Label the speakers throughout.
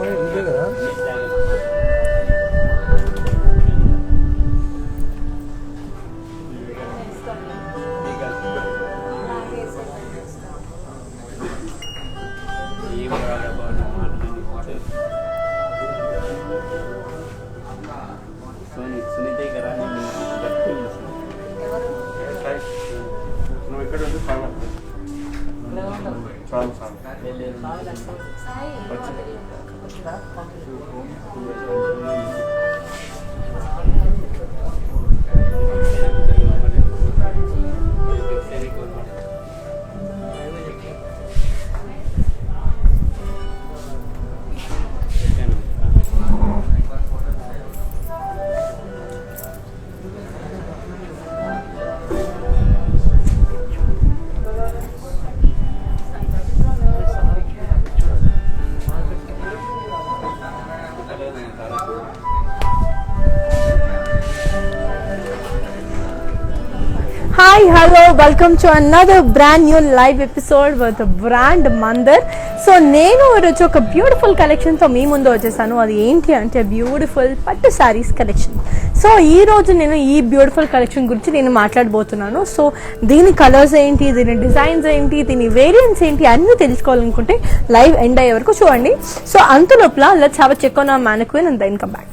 Speaker 1: ఇదే కదా
Speaker 2: Hi, hello, welcome to another brand new live episode with the brand Mandar. So నేను ఈరోజు ఒక బ్యూటిఫుల్ కలెక్షన్తో మీ ముందు వచ్చేసాను. అది ఏంటి అంటే బ్యూటిఫుల్ పట్టు శారీస్ కలెక్షన్. సో ఈ రోజు నేను ఈ బ్యూటిఫుల్ కలెక్షన్ గురించి నేను మాట్లాడబోతున్నాను. సో దీని కలర్స్ ఏంటి, దీని డిజైన్స్ ఏంటి, దీని వేరియంట్స్ ఏంటి అన్నీ తెలుసుకోవాలనుకుంటే లైవ్ ఎండ్ అయ్యే వరకు చూడండి. సో అంత లోపల let's have a check on our mannequin and then come back.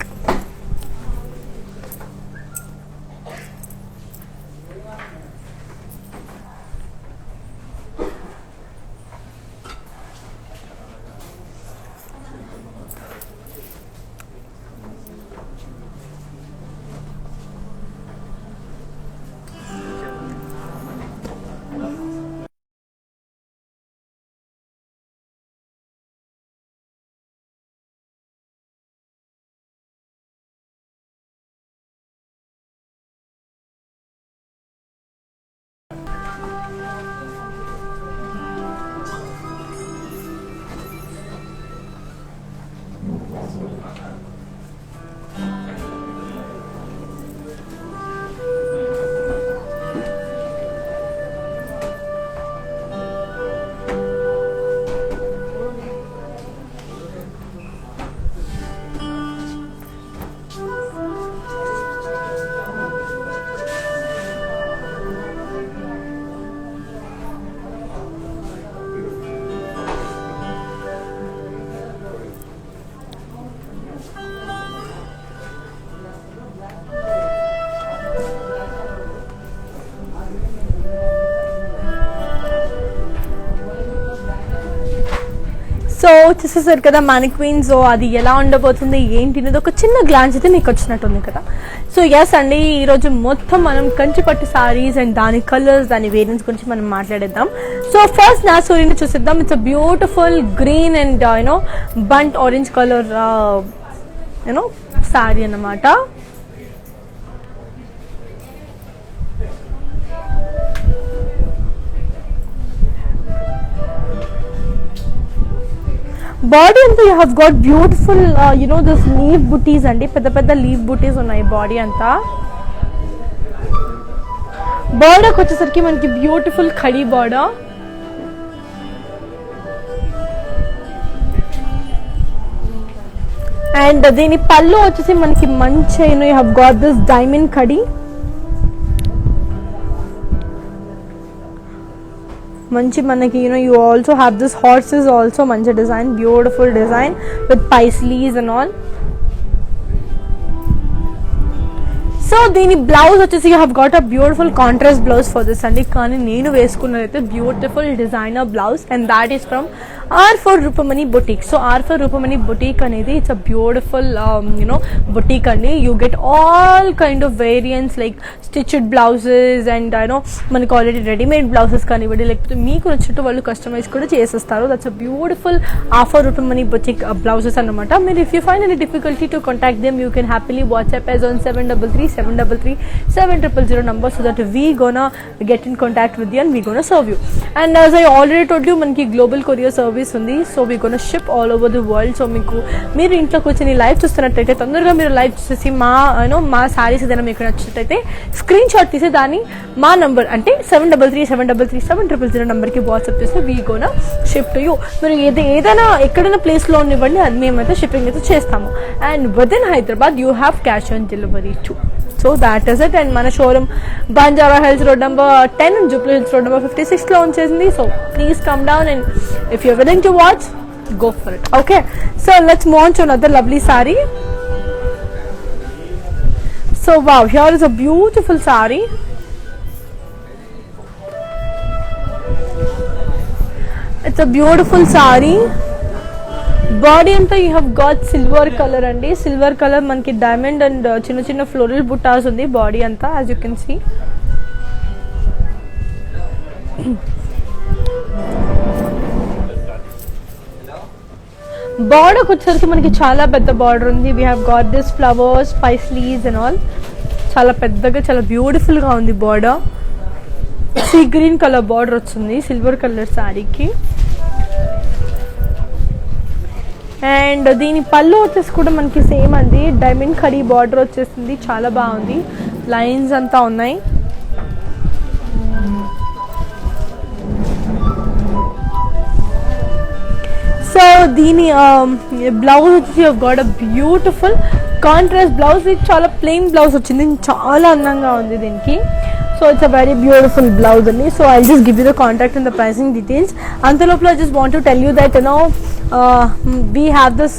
Speaker 2: So చూసేసారు కదా mannequin. సో అది ఎలా ఉండబోతుంది ఏంటి అనేది ఒక చిన్న గ్లాన్స్ అయితే మీకు వచ్చినట్టుంది కదా. సో ఎస్ అండి, ఈరోజు మొత్తం మనం కంచిపట్టు సారీస్ అండ్ దాని కలర్స్, దాని వేరియంట్స్ గురించి మనం మాట్లాడేద్దాం. సో ఫస్ట్ నా స్టోరీని చూసేద్దాం. It's a beautiful green and burnt orange colour sari అన్నమాట. బాడీ అంతా you have got beautiful this leave బుటీస్ అండి, పెద్ద పెద్ద లీవ్ బుటీస్ ఉన్నాయి బాడీ అంతా. బోర్డర్కి వచ్చేసరికి మనకి బ్యూటిఫుల్ ఖడీ బోర్డర్. అండ్ దీని పళ్ళు వచ్చేసి మనకి మంచి you have got this diamond khadi. మంచి మనకి you also have this horses also మంచి design, beautiful design with paisleys and all. So దీని బ్లౌజ్ వచ్చేసి you have got a beautiful contrast blouse for this అండి. కానీ నేను వేసుకున్నదైతే beautiful designer blouse and that is from R4 Rupamani Boutique. So R4 Rupamani Boutique అనేది it's a beautiful boutique అండి. You get all kind of variants like stitched blouses and మనకి already readymade blouses కానివ్వండి, లేకపోతే మీకు నచ్చినట్టు వాళ్ళు customise కూడా చేసేస్తారు. That's a beautiful R4 Rupamani Boutique blouses అనమాట. మీరు if you find any difficulty to contact them you can happily WhatsApp as on 7337 733-700 number, so that we gonna get in contact with you and we gonna serve you. And as I already told you, manki global courier service undi, so we gonna ship all over the world. So meeku meer intlo kuchini live చూస్తున్నట్లయితే తొందరగా మీరు live చూసేసి మా సారీస్ ఏదైనా మీకు నచ్చినట్లయితే screen shot తీసి దాన్ని మా నంబర్ అంటే 733-700 నంబర్కి వాట్సాప్ చేస్తే we gonna ship to you. మీరు ఏదైనా ఎక్కడైనా ప్లేస్లో ఉండివ్వండి, అది మేమైతే షిప్పింగ్ అయితే చేస్తాము. And with in Hyderabad you have cash on delivery too. So that is it. And మన showroom Banjara hills road number 10 and Jubilee hills road number 56లో ఉంచేసింది. So please come down and if you willing to watch, go for it. Okay, so let's move on to another lovely saree. So wow, here is a beautiful saree. It's a beautiful saree. Body anta you have got silver color andi. Silver color manki diamond and chinna chinna floral buttas undi body anta, as you can see. Border వచ్చేసరికి మనకి చాలా పెద్ద border ఉంది. We have got this flowers, 5 sleeves and all. చాలా పెద్దగా, చాలా beautiful గా ఉంది border. Sea green colour border వచ్చింది సిల్వర్ కలర్ శారీకి. అండ్ దీని పళ్ళు వచ్చేసి కూడా మనకి సేమ్ అండి, డైమండ్ కడీ బార్డర్ వచ్చేసింది. చాలా బాగుంది, లైన్స్ అంతా ఉన్నాయి. సో దీని బ్లౌజ్ వచ్చి got a beautiful contrast blouse. ఇది చాలా ప్లెయిన్ బ్లౌజ్ వచ్చింది, చాలా అందంగా ఉంది దీనికి. So it's a very beautiful blouse అండి. So I just give you the contact and the pricing details. అంతలోపల I just want to tell you that we have this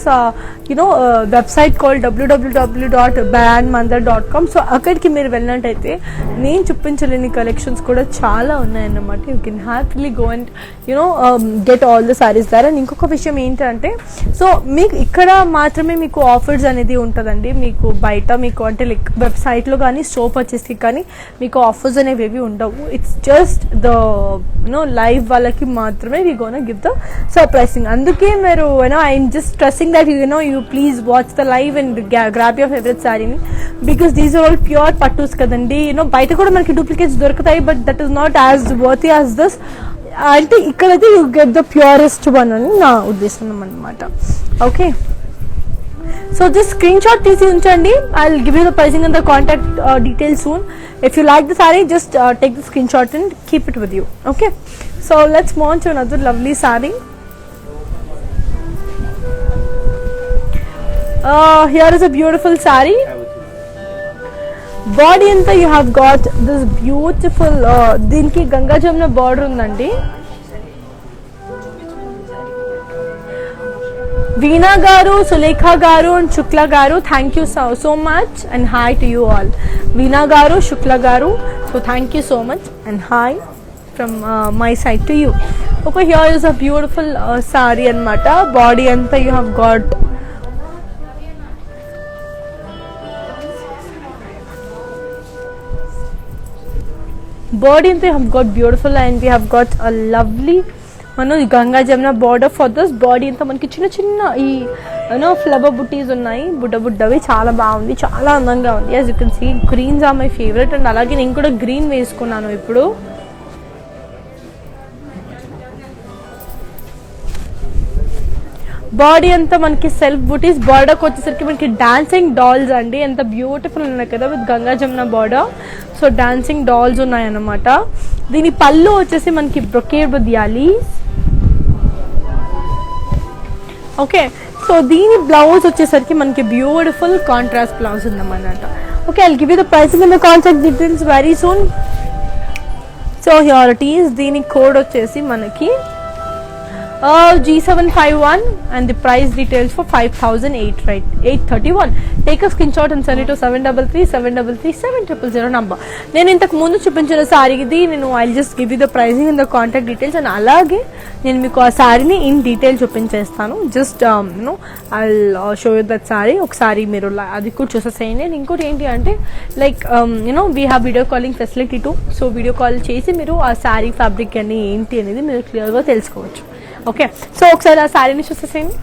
Speaker 2: website called www.brandmandar.com. సో అక్కడికి మీరు వెళ్ళినట్టయితే నేను చూపించలేని కలెక్షన్స్ కూడా చాలా ఉన్నాయన్నమాట. You can happily go and get all the saris there. And ఇంకొక విషయం ఏంటంటే, సో మీకు ఇక్కడ మాత్రమే మీకు ఆఫర్స్ అనేది ఉంటుందండి. మీకు బయట మీకు అంటే లైక్ వెబ్సైట్లో కానీ స్టోర్ పర్చేస్కి కానీ మీకు ఆఫర్స్ అనేవి ఏవి ఉండవు. ఇట్స్ జస్ట్ ద లైవ్ వాళ్ళకి మాత్రమే we gonna give the surprising. అందుకే మీరు I'm just stressing that you please watch the live and grab your favorite saree, because these are all pure pattus kadandi. బయట కూడా మనకి డూప్లికేట్స్ దొరుకుతాయి, but that is not as worthy as this. అంటే ఇక్కడైతే you get the purest one అని నా ఉద్దేశం అన్నమాట. Okay, so just screen shot తీసి ఉంచండి. I will give you the pricing and the contact details soon. If you like the sorry, just take the screen shot and keep it with you. Okay, so let's move on to another lovely sorry. Here is a beautiful saree. Body anta you have got this beautiful దీనికి Ganga Jamuna border ఉందండి. వీణా గారు, సులేఖ గారు and Shukla గారు, thank you so much and hi to you all. Veena గారు, శుక్ల గారు, so thank you so much and hi from my side to you. Okay, here is a beautiful sari అన్నమాట. Body అంతా you have got body ante have got beautiful, and we have got a lovely Ganga Jamuna border for this. Body anta manki chinna chinna flower butties unnai, buddavi chaala baagundi, chaala andanga undi. As you can see, greens are my favorite, and alage nenu kuda green veskunnanu ippudu. Body అంతా మనకి self బూటీస్. బార్డర్కి వచ్చేసరికి మనకి dancing dolls అండి, ఎంత beautiful ఉన్నాయి కదా with Ganga Jamuna border. So dancing dolls ఉన్నాయన్నమాట. దీని పళ్ళు వచ్చేసి మనకి brocade with allies. Okay, so దీని బ్లౌజ్ వచ్చేసరికి మనకి బ్యూటిఫుల్ కాంట్రాస్ట్ బ్లౌజ్ ఉందన్నమాట. Okay, I'll give you the pricing and the contact details very soon. So here it is. దీని కోడ్ వచ్చేసి మనకి G751 and the price details for 5,008, right? 831. Take a screenshot and send it to 733-700 number. నేను ఇంతకు ముందు చూపించిన సారీది I'll just give you the pricing and the contact details, and అలాగే నేను మీకు ఆ సారీని ఇన్ డీటెయిల్ చూపించేస్తాను. Just I'll show you that sorry. ఒకసారి మీరు అది కూడా చూసేసేయండి. ఇంకోటి ఏంటి అంటే like we have video calling facility two. So video call చేసి మీరు ఆ సారీ ఫ్యాబ్రిక్ అని ఏంటి అనేది మీరు క్లియర్గా తెలుసుకోవచ్చు. ఓకే, సో ఒకసారి ఆ శారీని చూసేసేయండి.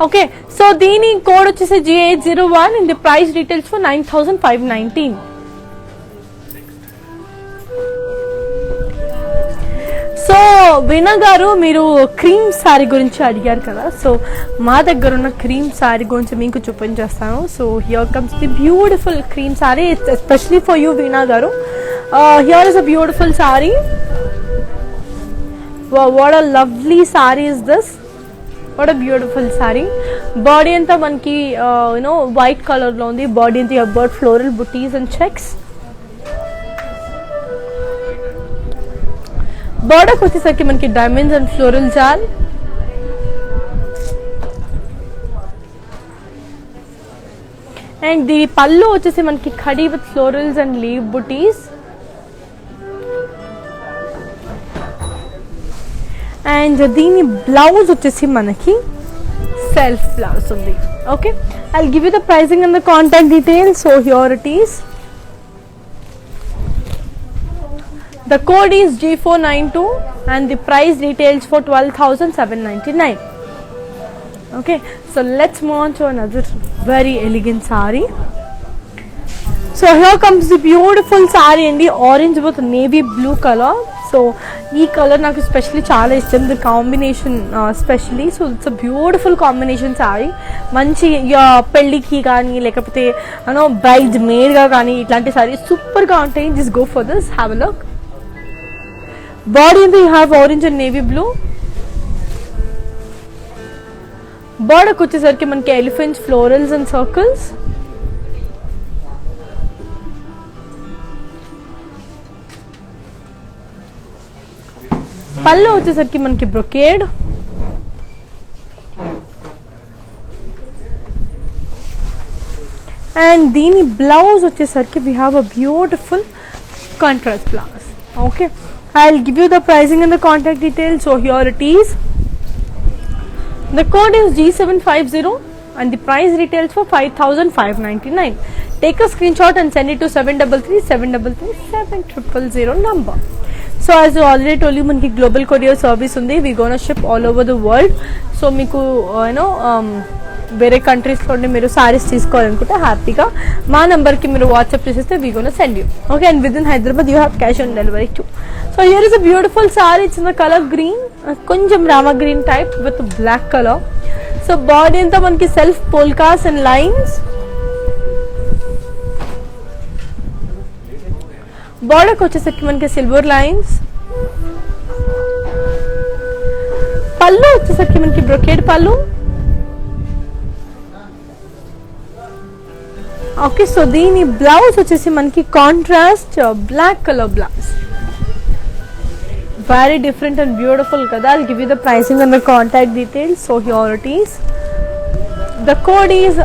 Speaker 2: ఓకే సో దీని కోడ్ వచ్చేసి G801 and the price details for 9519. So Veena గారు మీరు క్రీమ్ శారీ గురించి అడిగారు కదా, సో మా దగ్గర ఉన్న క్రీమ్ శారీ గురించి మీకు చూపించేస్తాను. So here comes the beautiful cream sari especially for you Veena గారు. Here is a beautiful sari. What a lovely sari is this. What a beautiful sari. Body అంతా మనకి యూనో వైట్ కలర్ లో ఉంది. బాడీ అంతా about floral butis and checks. బోర్డర్కి వచ్చేసరికి మనకి diamonds and floral jaal. And దీని పళ్ళు వచ్చేసి మనకి khadi with florals and leaf butis. And దీని బ్లౌజ్ వచ్చేసి మనకి సెల్ఫ్ బ్లౌజ్ ఉంది. Okay, I will give you the pricing and the contact details. So here it is. The code is G492 and the price details for 12,799. Okay, so let's move on to another very elegant saree. So here comes the beautiful saree in the orange with navy blue color. So ee color నాకు especially చాలా ఇష్టం, the combination especially. So it's a beautiful combination saree. మంచి పెళ్ళికి కానీ లేకపోతే braid made గా కానీ ఇట్లాంటి సారీ సూపర్ గా ఉంటాయి. just go for this, have a look. Body in the you have orange and navy blue. Border వచ్చేసరికి మనకి elephants, florals and circles. పళ్ళు వచ్చేసరికి మనకి brocade. And దీని బ్లౌజ్ వచ్చేసరికి we have a beautiful contrast blouse. Okay, I'll give you the pricing and the contact details. So here it is. The code is G750 and the price retails for 5,599. Take a screenshot and send it to 733-733-7000 number. So as I already told you, మనకి global courier service ఉంది. We gonna ship all over the world. So మీకు వేరే కంట్రీస్లో మీరు సారీస్ తీసుకోవాలనుకుంటే హ్యాపీగా మా నెంబర్కి మీరు వాట్సాప్ చేసేస్తే we gonna send you. Okay, and with in Hyderabad you have cash on delivery too. So here is a beautiful sari. It's in the colour green, కొంచెం Rama green type with black colour. So body అంతా మనకి self polkas and lines. బార్డర్కి వచ్చేసరికి మనకి silver lines. Pallu వచ్చేసరికి మనకి brocade పళ్ళు. Okay, so దీని బ్లౌజ్ వచ్చేసి మనకి contrast black colour blouse. Very different and beautiful కదా. I'll give you the pricing and the contact details. So here it is. The code is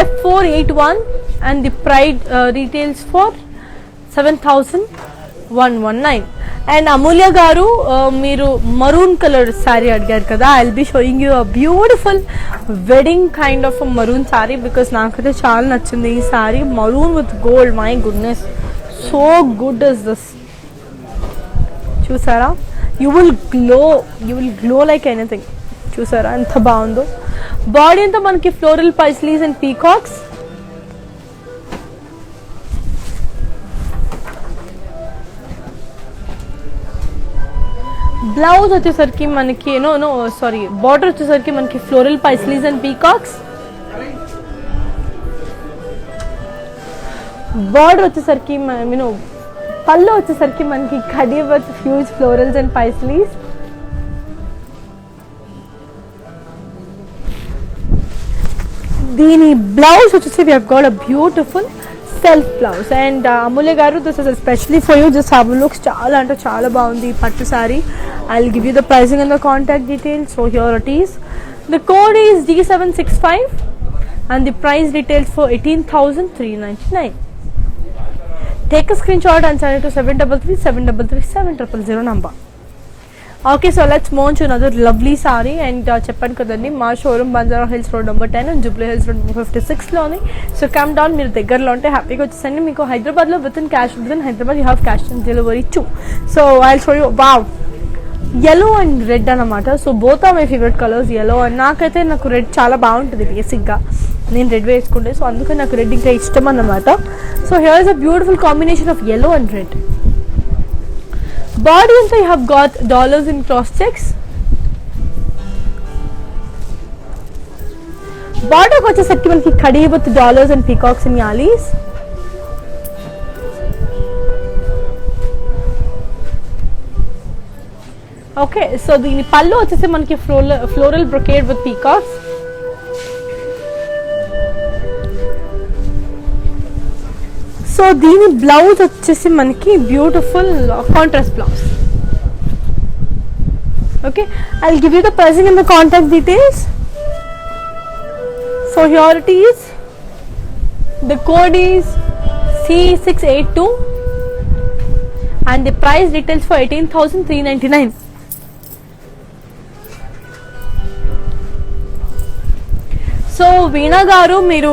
Speaker 2: F481 and the price retails for 7,119. And Amulya గారు మీరు maroon colour sari అడిగారు కదా. I will be showing you a beautiful wedding kind of maroon sari because నాకైతే చాలా నచ్చింది ఈ శారీ. Maroon with gold, my goodness, so good is this. చూసారా, you will glow like anything. చూసారా ఎంత బాగుందో. బాడీ అంతా మనకి floral paisleys and peacocks. Blouse వచ్చేసరికి మనకి బార్డర్ వచ్చేసరికి మనకి floral paisleys and peacocks. Border వచ్చేసరికి పళ్ళు వచ్చేసరికి మనకి khadi with huge florals and paisleys. దీని బ్లౌజ్ వచ్చేసి we have got a beautiful self blouse. And Amulya గారు, this is especially for you. Just have looks, చాలా అంటే చాలా బాగుంది ఈ పట్టు sari. I will give you the pricing and the contact details. So here it is. The code is G765 and the price details for 18,399. Take a screenshot and send it to 733-733-7000 number. Okay, so let's move to another lovely sari. And చెప్పాను కదండి మా showroom Banjara hills road number 10 and Jubilee hills road 56లోని. So come down, మీరు దగ్గరలో ఉంటే హ్యాపీగా వచ్చేసండి. మీకు హైదరాబాద్లో with in Hyderabad you have cash on delivery too. So I will show you. Wow, yellow and red అనమాట. So both are my favourite colours, yellow and నాకు రెడ్ చాలా బాగుంటుంది బేసిక్గా, నేను రెడ్ వేసుకుంటే. సో అందుకని నాకు రెడ్ ఇంకా ఇష్టం అన్నమాట. So here is a beautiful combination of yellow and red. Body అంతా you have got dollars in cross checks. బార్డర్కి వచ్చేసరికి మనకి కడీ with dollars and peacocks and yalis. Okay, so దీని పళ్ళు వచ్చేసి మనకి floral brocade with peacocks. So దీని బ్లౌజ్ వచ్చేసి మనకి beautiful contrast blouse. Okay, I will give you the pricing and the contact details. So here it is. The code is C682 and the price details for 18,399. So Veena గారు మీరు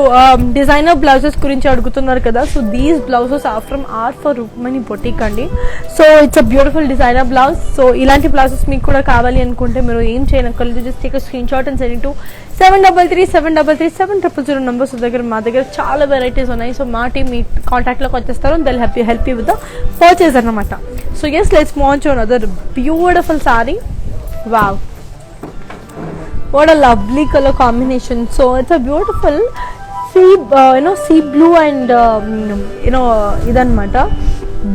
Speaker 2: designer blouses గురించి అడుగుతున్నారు కదా. So these blouses are from for Rukmini boutique అండి. So it's a beautiful designer blouse. So ఇలాంటి blouses మీకు కూడా కావాలి అనుకుంటే మీరు ఏం చేయనక్కర్లేదు, just take screenshot and send to 7337337000 numbers దగ్గర. మా దగ్గర చాలా వెరైటీస్ ఉన్నాయి. సో మా టీమ్ మీ కాంటాక్ట్లోకి వచ్చేస్తారు, they help you with the purchase అన్నమాట. So yes, let's move on to another beautiful sari. Wow, what a lovely color combination. So it's a beautiful sea blue and idanmata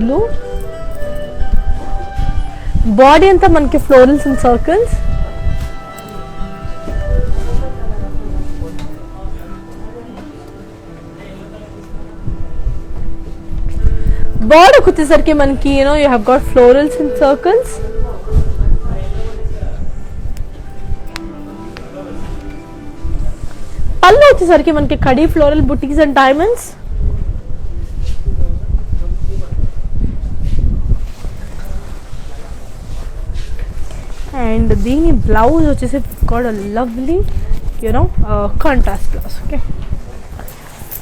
Speaker 2: blue. Body anta manki florals and circles. Border kuchesarki manki you have got florals and circles. పళ్ళు వచ్చేసరికి మనకి khadi floral butis and diamonds. And దీని blouse వచ్చేసి got a lovely contrast blouse. Okay,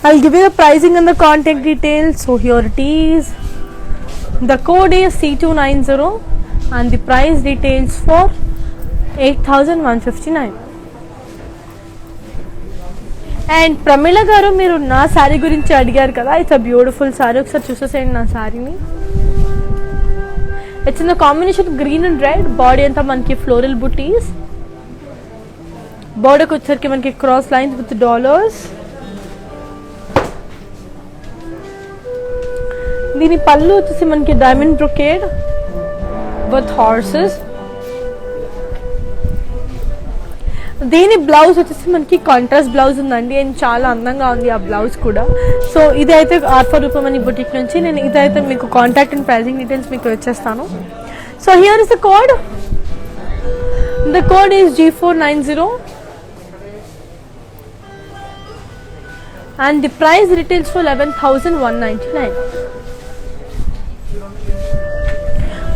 Speaker 2: I will give you the pricing and the contact details. So here it is. The code is C290 and the price details for 8,159. And Pramila గారు మీరు నా శారీ గురించి అడిగారు కదా. It's a beautiful sari, ఒకసారి చూసేసేయండి నా శారీని. It's in the combination green and red. Body అంతా మనకి ఫ్లోరల్ బుటీస్. బార్డర్కి వచ్చేసరికి మనకి క్రాస్ లైన్స్ విత్ డాలర్స్. దీని పళ్ళు వచ్చేసి మనకి డైమండ్ బ్రొకేడ్ విత్ హార్సెస్. దీని బ్లౌజ్ వచ్చేసి మనకి కాంట్రాస్ట్ బ్లౌజ్ ఉందండి, అండ్ చాలా అందంగా ఉంది ఆ బ్లౌజ్ కూడా. సో ఇదైతే ఫర్ రుక్మిణి బుటిక్ నుంచి నేను ఇదైతే మీకు కాంటాక్ట్ అండ్ ప్రైసింగ్ డీటెయిల్స్ మీకు వచ్చేస్తాను. So here is the code. The code is G490 and the price retails for 11,199.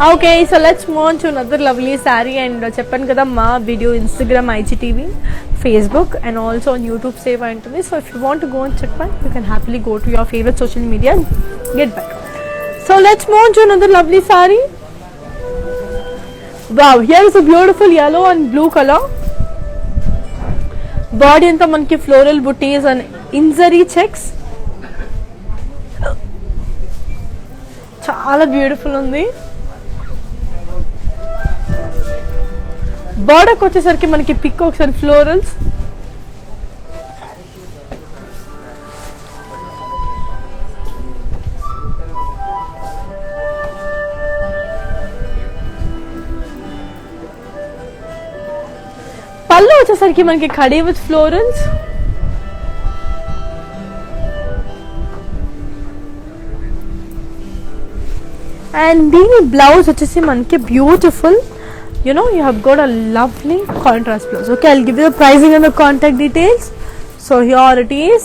Speaker 2: Okay, so let's move on to another lovely sari. And చెప్పాను కదా మా video Instagram, IGTV, Facebook and also on YouTube save అయి ఉంటుంది. So if you want to go and check back, you can happily go to your favourite social media and get back. So let's move on to another lovely sari. Wow, here is a beautiful yellow and blue color. Body అంతా మనకి floral butis and ఇన్జరీ checks. చాలా beautiful ఉంది. బార్డర్కి వచ్చేసరికి మనకి peacocks and florals. పళ్ళు వచ్చేసరికి మనకి కడీ విత్ ఫ్లోరల్స్. అండ్ దీని బ్లౌజ్ వచ్చేసి మనకి beautiful you have got a lovely contrast blouse. Okay, I'll give you the pricing and the contact details. So here it is.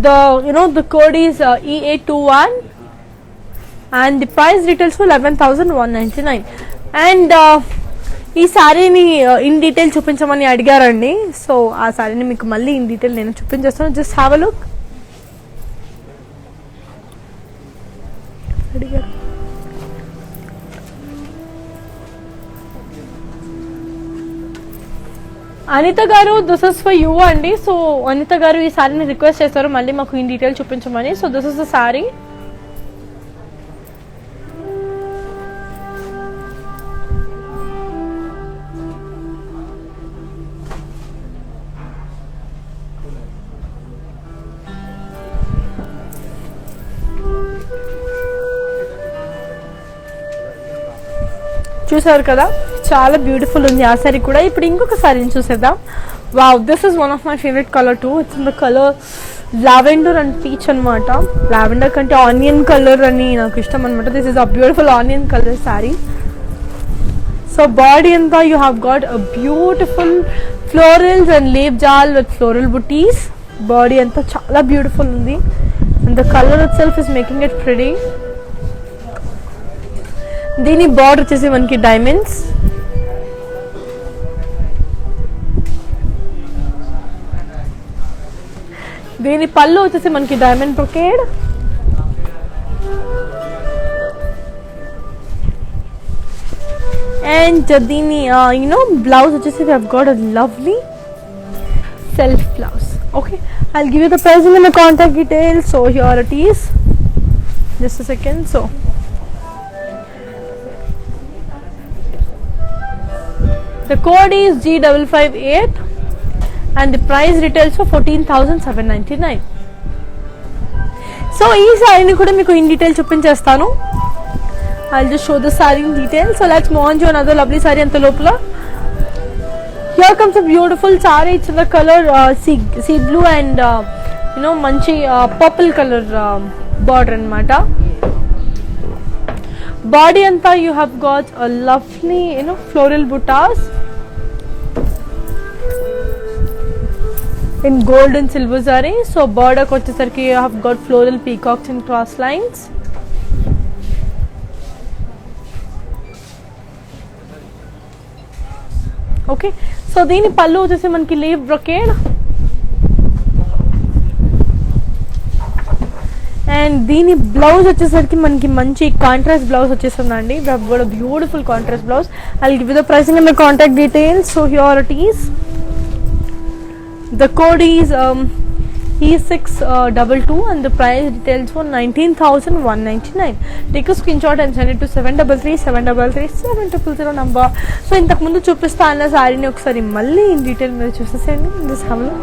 Speaker 2: The code is E821 and the price details for 11,199. And ఈ శారీని in detail చూపించమని అడిగారండి. So ఆ శారీని మీకు మళ్ళీ in detail నేను చూపించేస్తాను. Just have a look. అడిగారు అనిత గారు దిస్ ఇస్ ఫర్ యూ అండి. సో అనిత గారు ఈ సారీని రిక్వెస్ట్ చేస్తారు మళ్ళీ మాకు ఇన్ డీటెయిల్ చూపించమని. So this is the sorry. చూసారు కదా చాలా బ్యూటిఫుల్ ఉంది ఆ సారీ కూడా. ఇప్పుడు ఇంకొక సారీని చూసేద్దాం. Wow, this is one of my favourite colour too. It's in the colour lavender and peach అనమాట. లావెండర్ కంటే ఆనియన్ కలర్ అని నాకు ఇష్టం అనమాట. This is a beautiful onion colour sari. So body అంతా you have got a beautiful florals and leaf jaal with floral butis. Body అంతా చాలా beautiful ఉంది and the colour itself is making it pretty. దీని border వచ్చేసి మనకి డైమండ్స్. దీని పళ్ళు వచ్చేసి మనకి డైమండ్ బ్రొకేడ్. అండ్ దీని బ్లౌజ్ వచ్చేసి we have got a lovely self blouse. Okay, I'll give you the pricing and the contact details. So here it is. Just a second. So the code is G558 and the price retails for 14,799. So ఈ సారీని కూడా మీకు in detail చూపించేస్తాను. I'll just show the saree in detail. So let's move on to another lovely saree అంత లోపల. Here comes a beautiful saree. It's in the color sea blue and మంచి purple color border అన్నమాట. Body anta you have got a lovely floral buttas in gold and silver zari. So border kochesarki you have got floral peacocks and cross lines. Okay, so dini pallu vachesi manki leaf brocade and దీని blouse వచ్చేసరికి మనకి మంచి contrast blouse వచ్చేస్తుందండి. We have got a beautiful contrast blouse. I'll give you the pricing and the contact details. So here it is. The code is E622 and the price details for 19,199. Take a screenshot and send it to 733-733-700 number. So ఇంతకు ముందు చూపిస్తా అన్న సారీని ఒకసారి మళ్ళీ in detail మీద చూసేసేయండి. This హమ్లో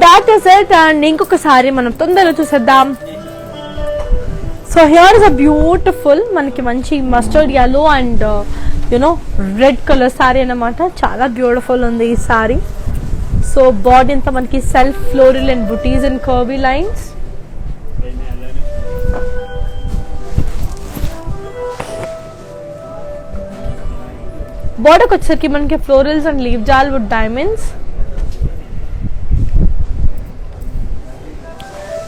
Speaker 2: that is it. And ఇంకొక సారీ మనం తొందరగా చూసేద్దాం. So here is a beautiful మనకి మంచి mustard yellow and red colour sari అన్నమాట. చాలా బ్యూటిఫుల్ ఉంది ఈ సారీ. సో బాడీ అంతా మనకి self floral and butis and curvy lines. బార్డర్కి వచ్చేసరికి మనకి florals and leaf jaal with diamonds.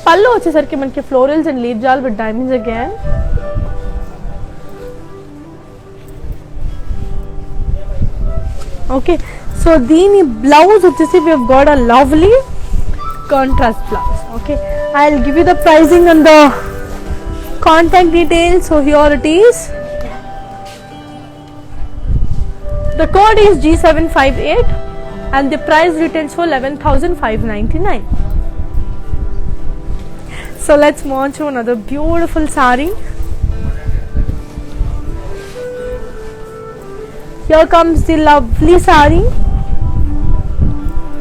Speaker 2: Pallu వచ్చేసరికి మనకి florals and leaf jaal with diamonds again. Okay, so దీని బ్లౌజ్ వచ్చేసి we have got a lovely contrast blouse. Okay, I will give you the pricing and the contact details. So here it is. The code is G758 and the price retails for 11,599. So let's move on to another beautiful saree. Here comes the lovely saree.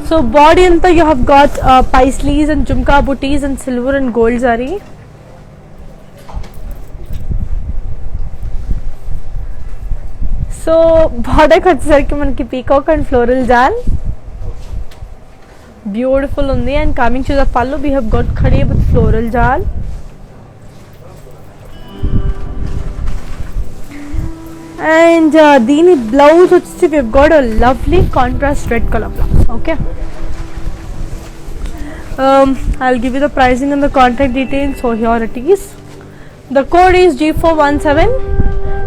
Speaker 2: So body anta you have got paisleys and jhumka booties and silver and gold zari. So border వచ్చేసరికి మనకి peacock and floral jaal beautiful ఉంది. And coming to the pallu we have got ఖడీ with floral jaal. And దీని blouse వచ్చేసి we've got a lovely contrast red color blouse. Okay, I'll give you the pricing and the contact details. So here it is. The code is G417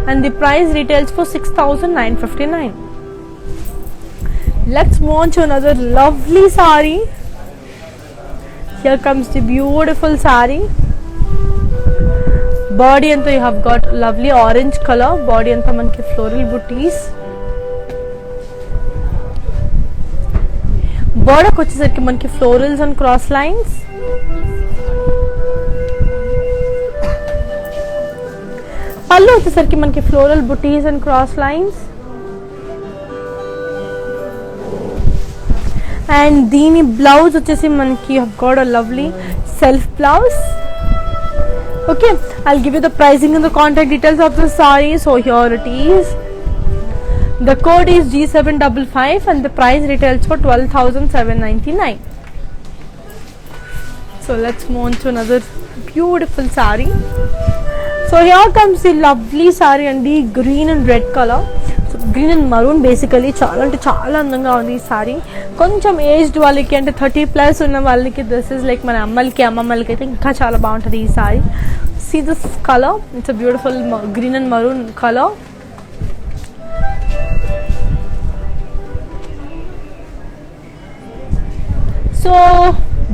Speaker 2: and the price retails for 6,959. Let's move on to another lovely saree. Here comes the beautiful saree. Body anta you have got lovely orange color. Body anta manki floral booties. Border వచ్చేసరికి మనకి florals and cross lines. Pallu వచ్చేసరికి మనకి floral butis and cross lines. And దీని blouse వచ్చేసి మనకి have got a lovely self blouse. Okay, I'll give you the pricing and the contact details of the saree. So here it is. The code is G755 and the price retails for 12,799. So let's move on to another beautiful saree. So here comes the lovely saree and the green and red color. So green and maroon basically చాలా అంటే చాలా అందంగా ఉంది ఈ sorry. కొంచెం aged వాళ్ళకి అంటే 30+ ఉన్న వాళ్ళకి దిస్ ఇస్ లైక్ మన అమ్మలకి అమ్మమ్మలకి అయితే ఇంకా చాలా బాగుంటుంది ఈ sorry. See this color, it's a beautiful green and maroon color. So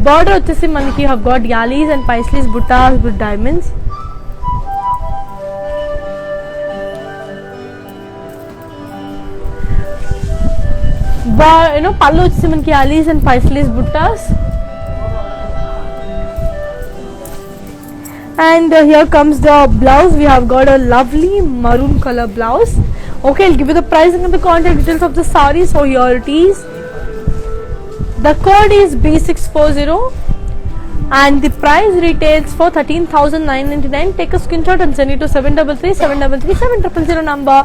Speaker 2: border వచ్చేసి మనకి have got yallis and paisleys buttas with diamonds. పళ్ళు వచ్చేసి మనకి yallis and paisleys buttas. And here comes the blouse. We have got a lovely maroon color blouse. Okay, I'll give you the pricing and the contact details of the saree. So here it is. The code is B640 and the price retails for 13,999. Take a screenshot and send it to 733-733-700 number.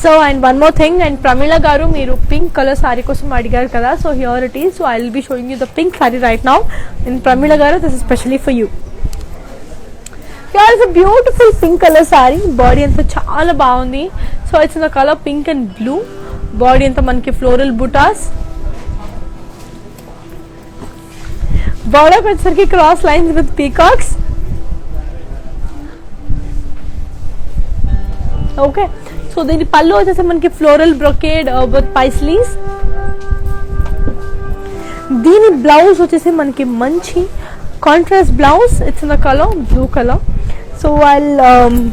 Speaker 2: So and one more thing, and Pramila garu meeru pink color saree kosam adigaru kada. So here it is. So I'll be showing you the pink saree right now. And Pramila garu, this is specially for you. Here is a beautiful pink color saree. Body anta chaala baagundi. So it's in the color pink and blue. Body anta manki floral buttas. Border వచ్చేసరికి cross lines with peacocks. Okay, so దీని పళ్ళు వచ్చేసి మనకి floral brocade with paisleys. దీని blouse వచ్చేసి మనకి మంచి contrast blouse. It's in the color blue color. So I'll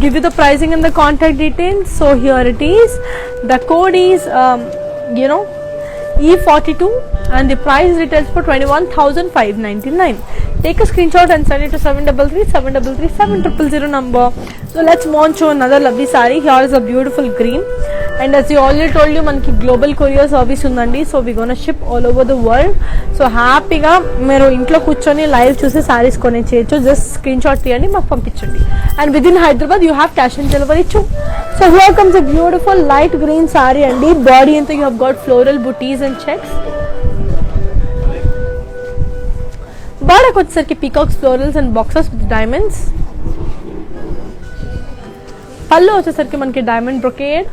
Speaker 2: give you the pricing and the contact details. So here it is. The code is E42 and the price retails for 21,599. Take a screenshot and send it to 733-733-700 number. So let's move on to another lovely saree. Here is a beautiful green, and as I already told you, manki global courier service undandi. So we're gonna ship all over the world. So happy ga meeru intlo kuchoni live chusi sarees kone cheyochu. Just screenshot tiyandi maaku pampichandi, and within Hyderabad you have cash and delivery too. So here comes a beautiful light green saree and the body anta you have got floral booties and checks. Border వచ్చేసరికి peacocks, florals and boxes with diamonds. పళ్ళు వచ్చేసరికి మనకి diamond brocade.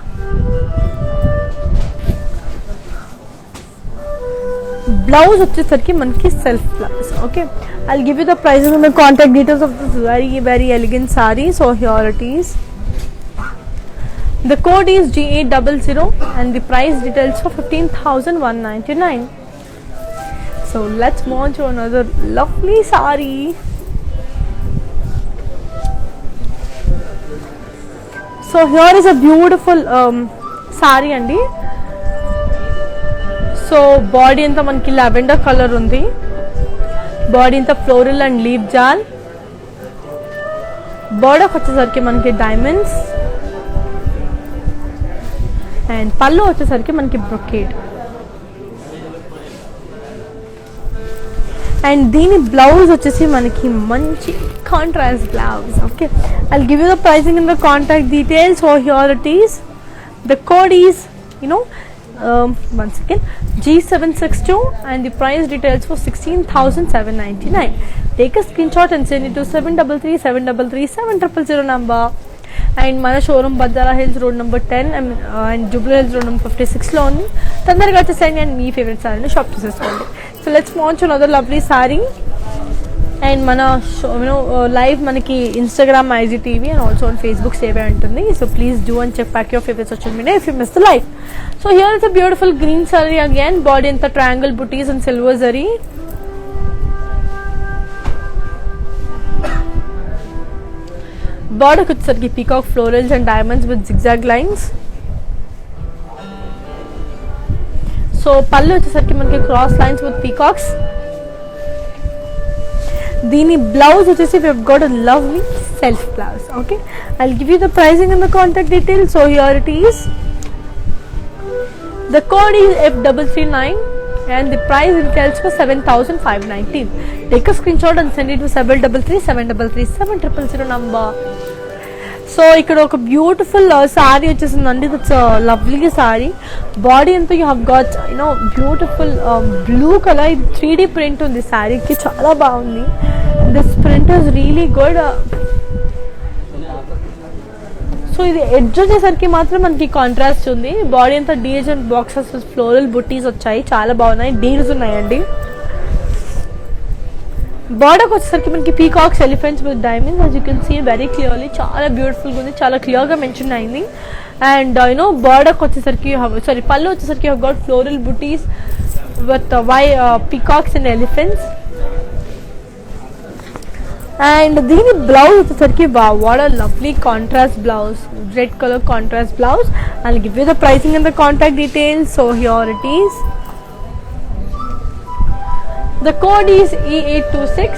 Speaker 2: Blouse వచ్చేసరికి మనకి self blouse. Okay, I'll give you the prices and the contact details of this very elegant saree. So here it is. The code is G800 and the price details for 15,199. So let's move on to another lovely saree. So here is a beautiful saree andi. So body anta manki lavender color undi. Body anta floral and leaf jal. Border వచ్చేసరికి మనకి diamonds. And పళ్ళు వచ్చేసరికి మనకి brocade. And దీని blouse వచ్చేసి మనకి మంచి contrast blouse. Okay, I'll give you the pricing and the contact details. So here it is. The code is once again G762 and the price details for 16,799. Take a screenshot and send it to 733-733-700 number. And మన showroom Banjara hills road number 10 and Jubilee hills road number 56లో ఉంది. తొందరగా వచ్చేసండి and మీ favourite సారీని shop చేసేసుకోండి. So let's watch another lovely sari. And మన live మనకి Instagram, IGTV and also on Facebook save అయి ఉంటుంది. So please do and check back your favourite social media if you miss the live. So here is a beautiful green sari again, body అంతా triangle buttis and silver zari. బార్డర్కి వచ్చేసరికి peacock florals and diamonds with zigzag lines. So పళ్ళు వచ్చేసరికి మనకి cross lines with peacocks. దీని blouse వచ్చేసి we have got a lovely self blouse. Okay, I'll give you the pricing and the contact details. So here it is. The code is F339 and the price retails for 7,519. Take a screenshot and send it to 7337337000 number. So ఇక్కడ ఒక beautiful sorry వచ్చేసిందండి. That's lovely sari. Body అంతా you have got beautiful blue colour. ఇది 3D print ఉంది సారీకి, చాలా బాగుంది. This print is really good. So ఇది ఎడ్జ్ వచ్చేసరికి మాత్రం మనకి కాంట్రాస్ట్ ఉంది. బాడీ అంతా డీజ్ అండ్ బాక్సెస్ ఫ్లోరల్ బుట్టీస్ వచ్చాయి, చాలా బాగున్నాయి. డీల్స్ ఉన్నాయండి. బార్డర్కి వచ్చేసరికి మనకి peacocks, elephants with diamonds as you can see very clearly. చాలా బ్యూటిఫుల్గా ఉంది, చాలా క్లియర్గా మెన్షన్ అయింది. అండ్ బార్డర్కి వచ్చేసరికి పళ్ళు వచ్చేసరికి have got floral booties with peacocks and elephants. And దీని బ్లౌజ్ వచ్చేసరికి what a lovely contrast blouse, red color contrast blouse. I'll give you the pricing and the contact details. So here it is. The code is E826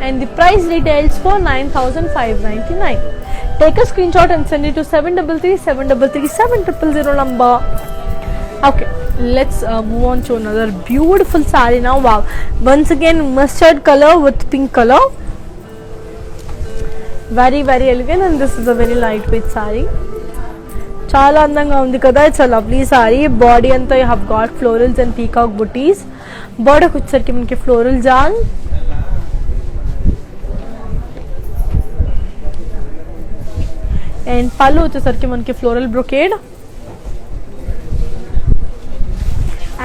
Speaker 2: and the price retails for 9,599. Take a screenshot and send it to 7337337000 number. Okay, let's move on to another beautiful saree now. Wow, once again mustard color with pink color. Very very elegant and this is a very lightweight saree. చాలా అందంగా ఉంది కదా. It's a lovely sari. Body అంతా you have got florals and peacock butis. బార్డర్కి వచ్చేసరికి మనకి floral John. And pallu వచ్చేసరికి మనకి ఫ్లోరల్ బ్రొకేడ్.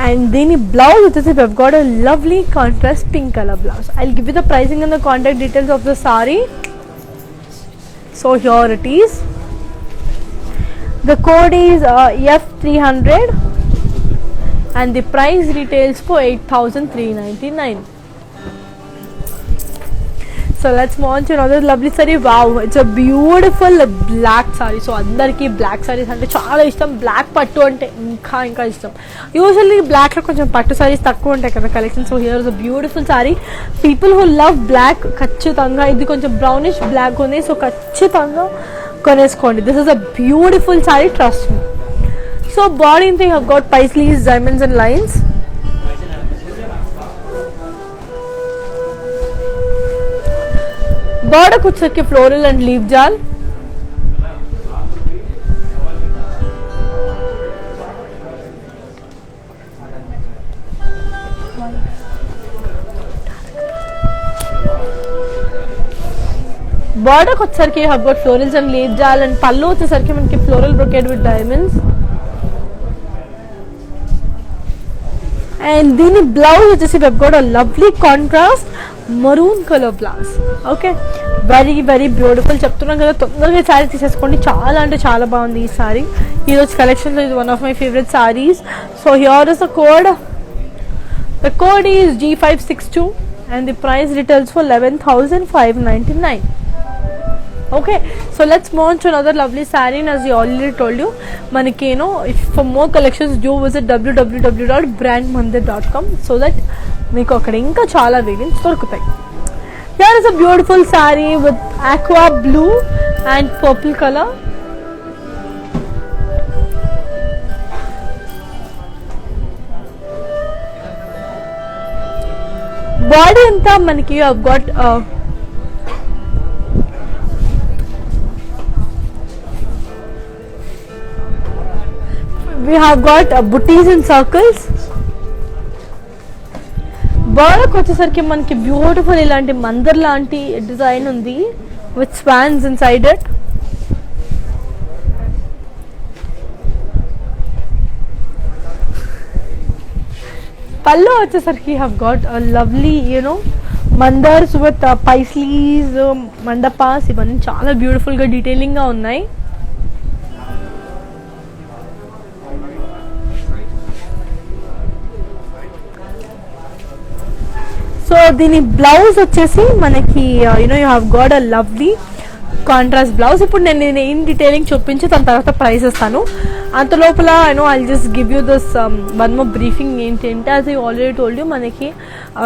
Speaker 2: అండ్ దీని బ్లౌజ్ వచ్చేసి we've got a lovely contrast pink color blouse. I'll give you the pricing and the contact details of the saree. So here it is. The code is F300 and the price retails for 8,399. So let's move on to another lovely saree. Wow, it's a beautiful black saree. So andarki black sarees ante chaala ishtam. Black pattu ante inka ishtam. Usually black lo koncham pattu sarees takku untayi kada collection. So here is a beautiful saree. People who love black kachchitanga idi koncham brownish black undi. So kachchitanga koneskondi. This is a beautiful saree, trust me. So body ante you have got paisleys, diamonds and lines. Border వచ్చేసరికి floral and leaf jaal. బార్డర్కి వచ్చేసరికి have got florals and leaf jaal. And pallu వచ్చేసరికి మనకి floral brocade with diamonds. And దీని blouse వచ్చేసి have got a lovely contrast maroon colour blouse. Okay, very very beautiful. చెప్తున్నాను కదా, తొందరగా శారీ తీసేసుకోండి. చాలా అంటే చాలా బాగుంది ఈ సారీ. ఈరోజు కలెక్షన్లో ఇది one of my favourite saris. So here is the code. The code is G562 and the price retails for 11,599. Okay, so let's move on to another lovely saree. And as I already told you, manaki if for more collections do visit www.brandmandir.com so that meeku akkada inka chaala variants dorukutayi. Here is a beautiful saree with aqua blue and purple color. Body anta manaki you have got we have got booties and circles. బార్డర్కి వచ్చేసరికి మనకి beautiful ఇలాంటి మందర్ లాంటి design ఉంది with swans inside it. పల్లో వచ్చేసరికి have got lovely you know mandirs with paisleys mandapas ఇవన్నీ చాలా బ్యూటిఫుల్గా డీటెయిలింగ్గా ఉన్నాయి. సో దీని బ్లౌజ్ వచ్చేసి మనకి you know you have got a lovely contrast blouse. ఇప్పుడు నేను ఇన్ డీటెయిలింగ్ చూపించి దాని తర్వాత ప్రైస్ ఇస్తాను. అంత లోపల you know I'll just give you this one more briefing. ఏంటంటే as I already told you మనకి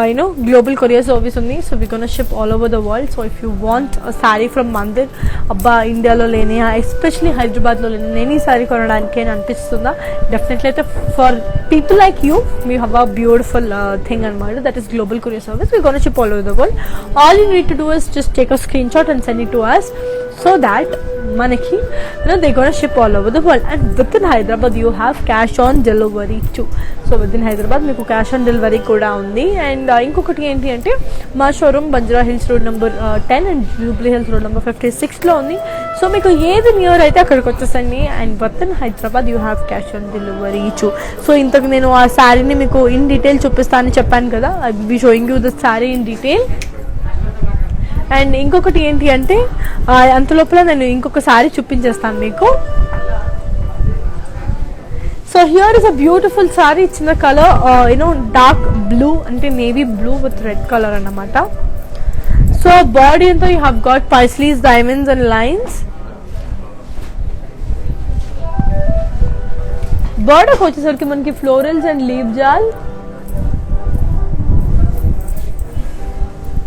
Speaker 2: యూనో గ్లోబల్ కొరియర్ సర్వీస్ ఉంది. So we gonna ship all over the world. So if you want sari from Mandir, అబ్బా ఇండియాలో లేని especially హైదరాబాద్లో లేని శారీ కొనడానికి అని అనిపిస్తుందా, డెఫినెట్లీ అయితే for people like you we have a beautiful thing anamata, that is global courier service. We're going to ship all over the world. All you need to do is just take a screenshot and send it to us so that manaki they're going to ship all over the world. And within Hyderabad you have cash on delivery too. So within Hyderabad meeku cash on delivery kuda undi. And inkokati enti ante ma showroom Banjara Hills road number 10 and Jubilee Hills road number 56 lo undi. So meeku ఏది near అయితే అక్కడికి వచ్చేసండి. And with in Hyderabad you have cash on delivery too. So ఇంతకు నేను ఆ శారీని మీకు in detail చూపిస్తానని చెప్పాను కదా, I will be showing you the sari in detail. And ఇంకొకటి ఏంటి అంటే అంత లోపల నేను ఇంకొక శారీ చూపించేస్తాను మీకు. So here is a beautiful sari. ఇచ్చిన కలర్ యూనో డార్క్ బ్లూ అంటే navy blue with red colour అన్నమాట. సో బాడీ అంతా you have got paisleys, diamonds and lines. Border వచ్చేసరికి మనకి florals and leaf jaal.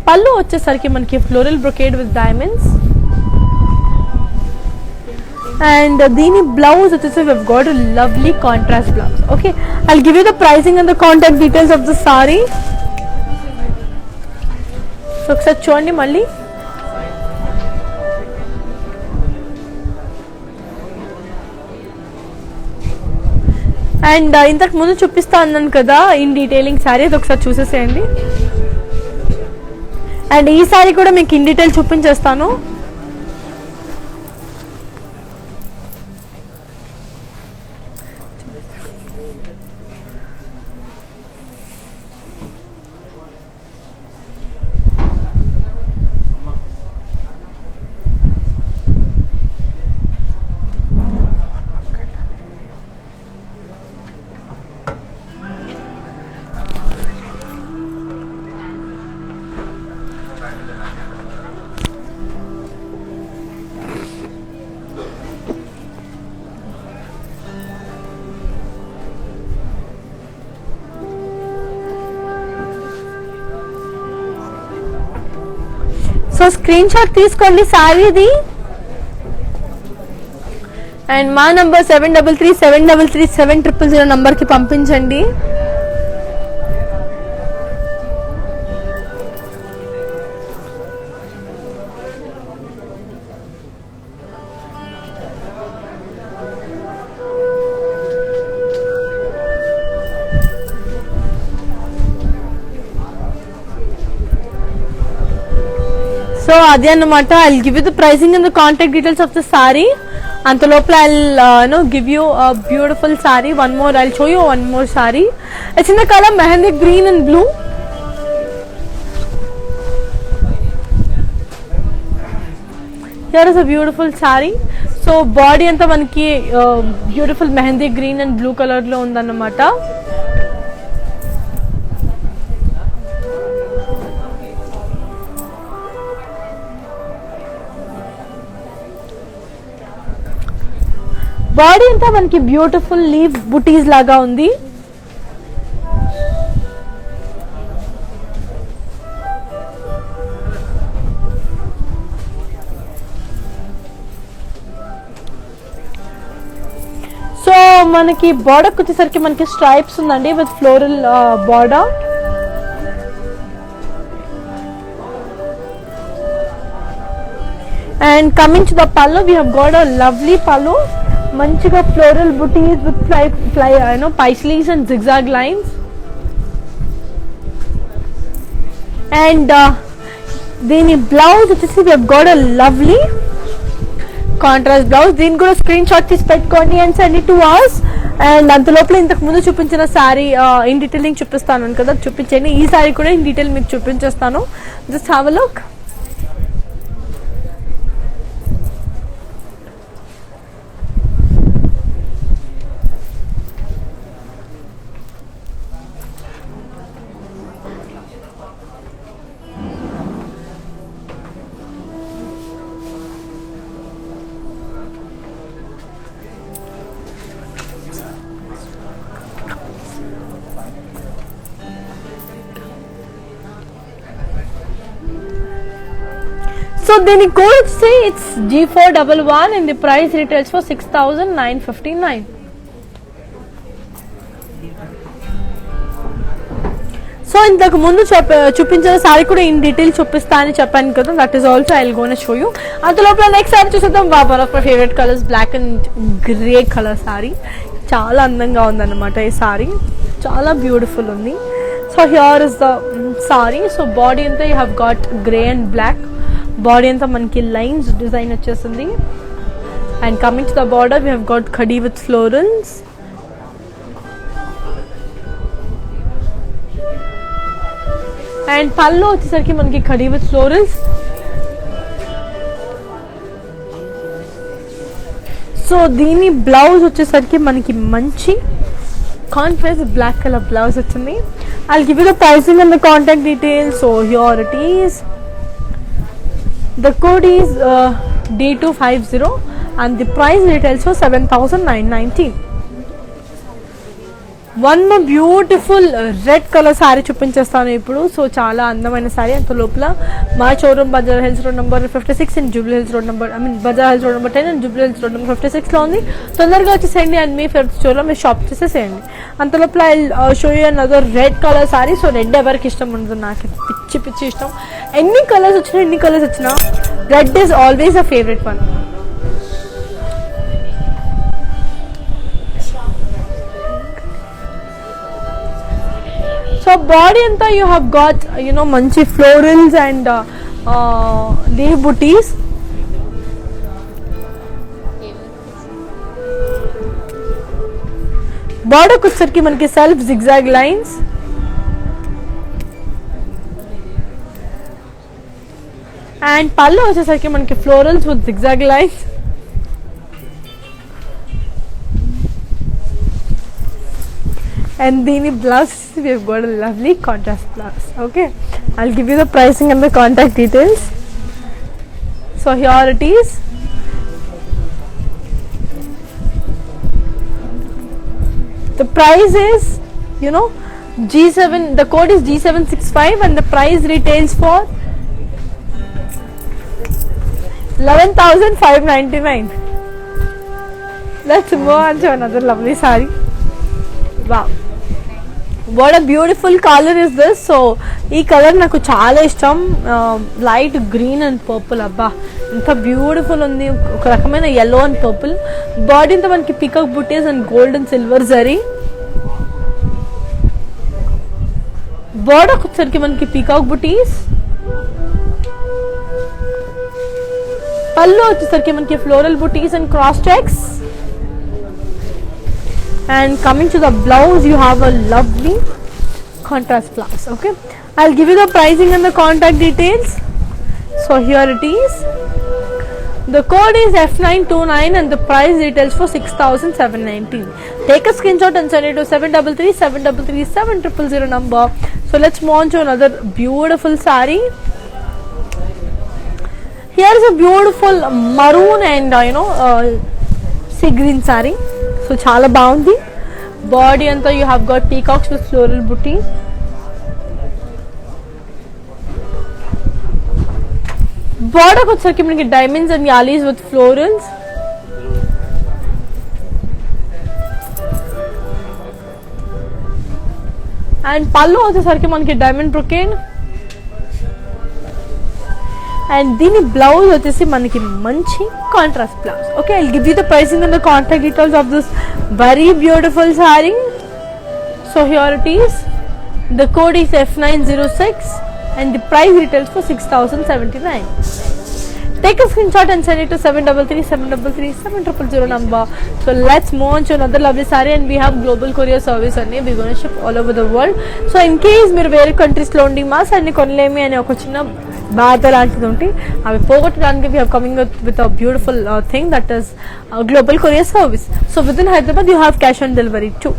Speaker 2: Pallu వచ్చేసరికి మనకి floral brocade with diamonds. And దీని blouse వచ్చేసి we've got a lovely contrast blouse. Okay, I'll give you the pricing and the contact details of the saree. So ఒకసారి చూడండి మళ్ళీ. And ఇంతకు ముందు చూపిస్తా అన్నాను కదా ఇన్ డీటెయిలింగ్ శారీ, అది ఒకసారి చూసేసేయండి. అండ్ ఈ శారీ కూడా మీకు ఇన్ డీటెయిల్ చూపించేస్తాను. సో స్క్రీన్ షాట్ తీసుకోండి శారీది. అండ్ మా నంబర్ 7337337000 నంబర్కి పంపించండి. సో అదే అన్నమాట. I'll give you the pricing and the contact details of the sorry. అంత లోపల I'll give you a beautiful sorry. One more I'll show you one more sorry. It's in the colour mehndi green and blue. Here is a beautiful sorry. So body అంతా మనకి beautiful mehndi green and blue colour లో ఉందన్నమాట. Body అంతా మనకి beautiful leave బుటీస్ లాగా ఉంది. So మనకి border వచ్చేసరికి మనకి స్ట్రైప్స్ ఉందండి with floral border. And coming to the pallu, we have got a lovely pallu. మంచిగా floral butis with paisleys and zigzag lines. And దీని బ్లౌజ్ వచ్చేసి we have got a lovely contrast blouse. దీని కూడా స్క్రీన్ షాట్ తీసి పెట్టుకోండి and send it to us. And అంత లోపల ఇంతకు ముందు చూపించిన శారీ ఇన్ డీటెయిలింగ్ చూపిస్తాను కదా, చూపించండి. ఈ శారీ కూడా ఇన్ డీటెయిల్ మీకు చూపించేస్తాను. Just have a look. So then you go to say it's G411 and the price retails for 6,959. So ఇంతకు ముందు చూపించిన సారీ కూడా ఇన్ డీటెయిల్ చూపిస్తా అని చెప్పాను కదా, that is also I will gonna show you. అంత లోపల నెక్స్ట్ సారీ చూసేద్దాం. One of my favourite colours, black and grey colour sari. చాలా అందంగా ఉందన్నమాట ఈ సారీ, చాలా బ్యూటిఫుల్ ఉంది. So here is the sari. So body అంతా you have got grey and black. Body అంతా మనకి లైన్స్ డిజైన్ వచ్చేసింది. And coming to the border we have got ఖడీ విత్ ఫ్లోరల్స్. అండ్ పళ్ళు వచ్చేసరికి మనకి ఖడీ విత్ ఫ్లోరల్స్. సో దీని బ్లౌజ్ వచ్చేసరికి మనకి మంచి కాంట్రాస్ట్ బ్లాక్ కలర్ బ్లౌజ్ వచ్చింది. I will give you the pricing and the contact details. So here it is. The code is D250 and the price retails for 7,919. One beautiful red colour sari చూపించేస్తాను ఇప్పుడు. So చాలా అందమైన శారీ. అంత లోపల మా showroom bazaar hills road number 56 and Jubilee hills road number bazaar hills road number 10 and Jubilee hills road number 56లో ఉంది. తొందరగా వచ్చేసేయండి అండ్ మీ ఫేవరెట్ స్టోర్లో మీరు షాప్ చేసేసేయండి. అంత లోపల show you another red colour sari. So red ఎవరికి ఇష్టం ఉండదు, నాకు పిచ్చి పిచ్చి ఇష్టం. ఎన్ని కలర్స్ వచ్చినా red is always a favourite one. So body anta you have got manchi florals and leaf booties. Border kuchsarki manki self zigzag lines. And pallu vachesarki manki florals with zigzag lines. And the blouse, we have got a lovely contrast blouse. Okay, I'll give you the pricing and the contact details. So here it is. The price is G7, the code is G765 and the price retails for 11,599. Let's move on to another lovely saree. Wow, what a beautiful color is this. So ee color naku chaala ishtam, light green and purple. Abba inta beautiful undi, oka rakamaina yellow and purple. Body anta manki peacock booties and gold and silver zari. Border kucharki manki peacock booties. pallu vachesarki manki floral booties and cross checks. And coming to the blouse, you have a lovely contrast blouse. Okay, I'll give you the pricing and the contact details. So here it is. The code is F929 and the price retails for 6,719. Take a screenshot and send it to 733-733-7000 number. So let's move on to another beautiful saree. Here is a beautiful maroon and sea green saree. So చాలా బాగుంది. Body అంతా you have got peacocks with floral buti. Border వచ్చేసరికి మనకి diamonds and allies with florals. And pallu వచ్చేసరికి మనకి diamond brocade. And దీని blouse వచ్చేసి మనకి మంచి contrast blouse. Okay, I will give you the pricing and the contact details of this very beautiful sorry. So here it is. The code is F906 and the price retails for 6,079. Take a screenshot and send it to 733 number. So let's move on to another lovely saree, and we have global courier service and we're going to ship all over the world. So in case మీరు వేరే countries లో ఉండి మా saree కొనలేమి అనే ఒక చిన్న బాధ లాంటిది ఉంటే అవి పోగొట్టడానికి we have coming with a beautiful thing, that is global courier service. So within Hyderabad you have cash on delivery too.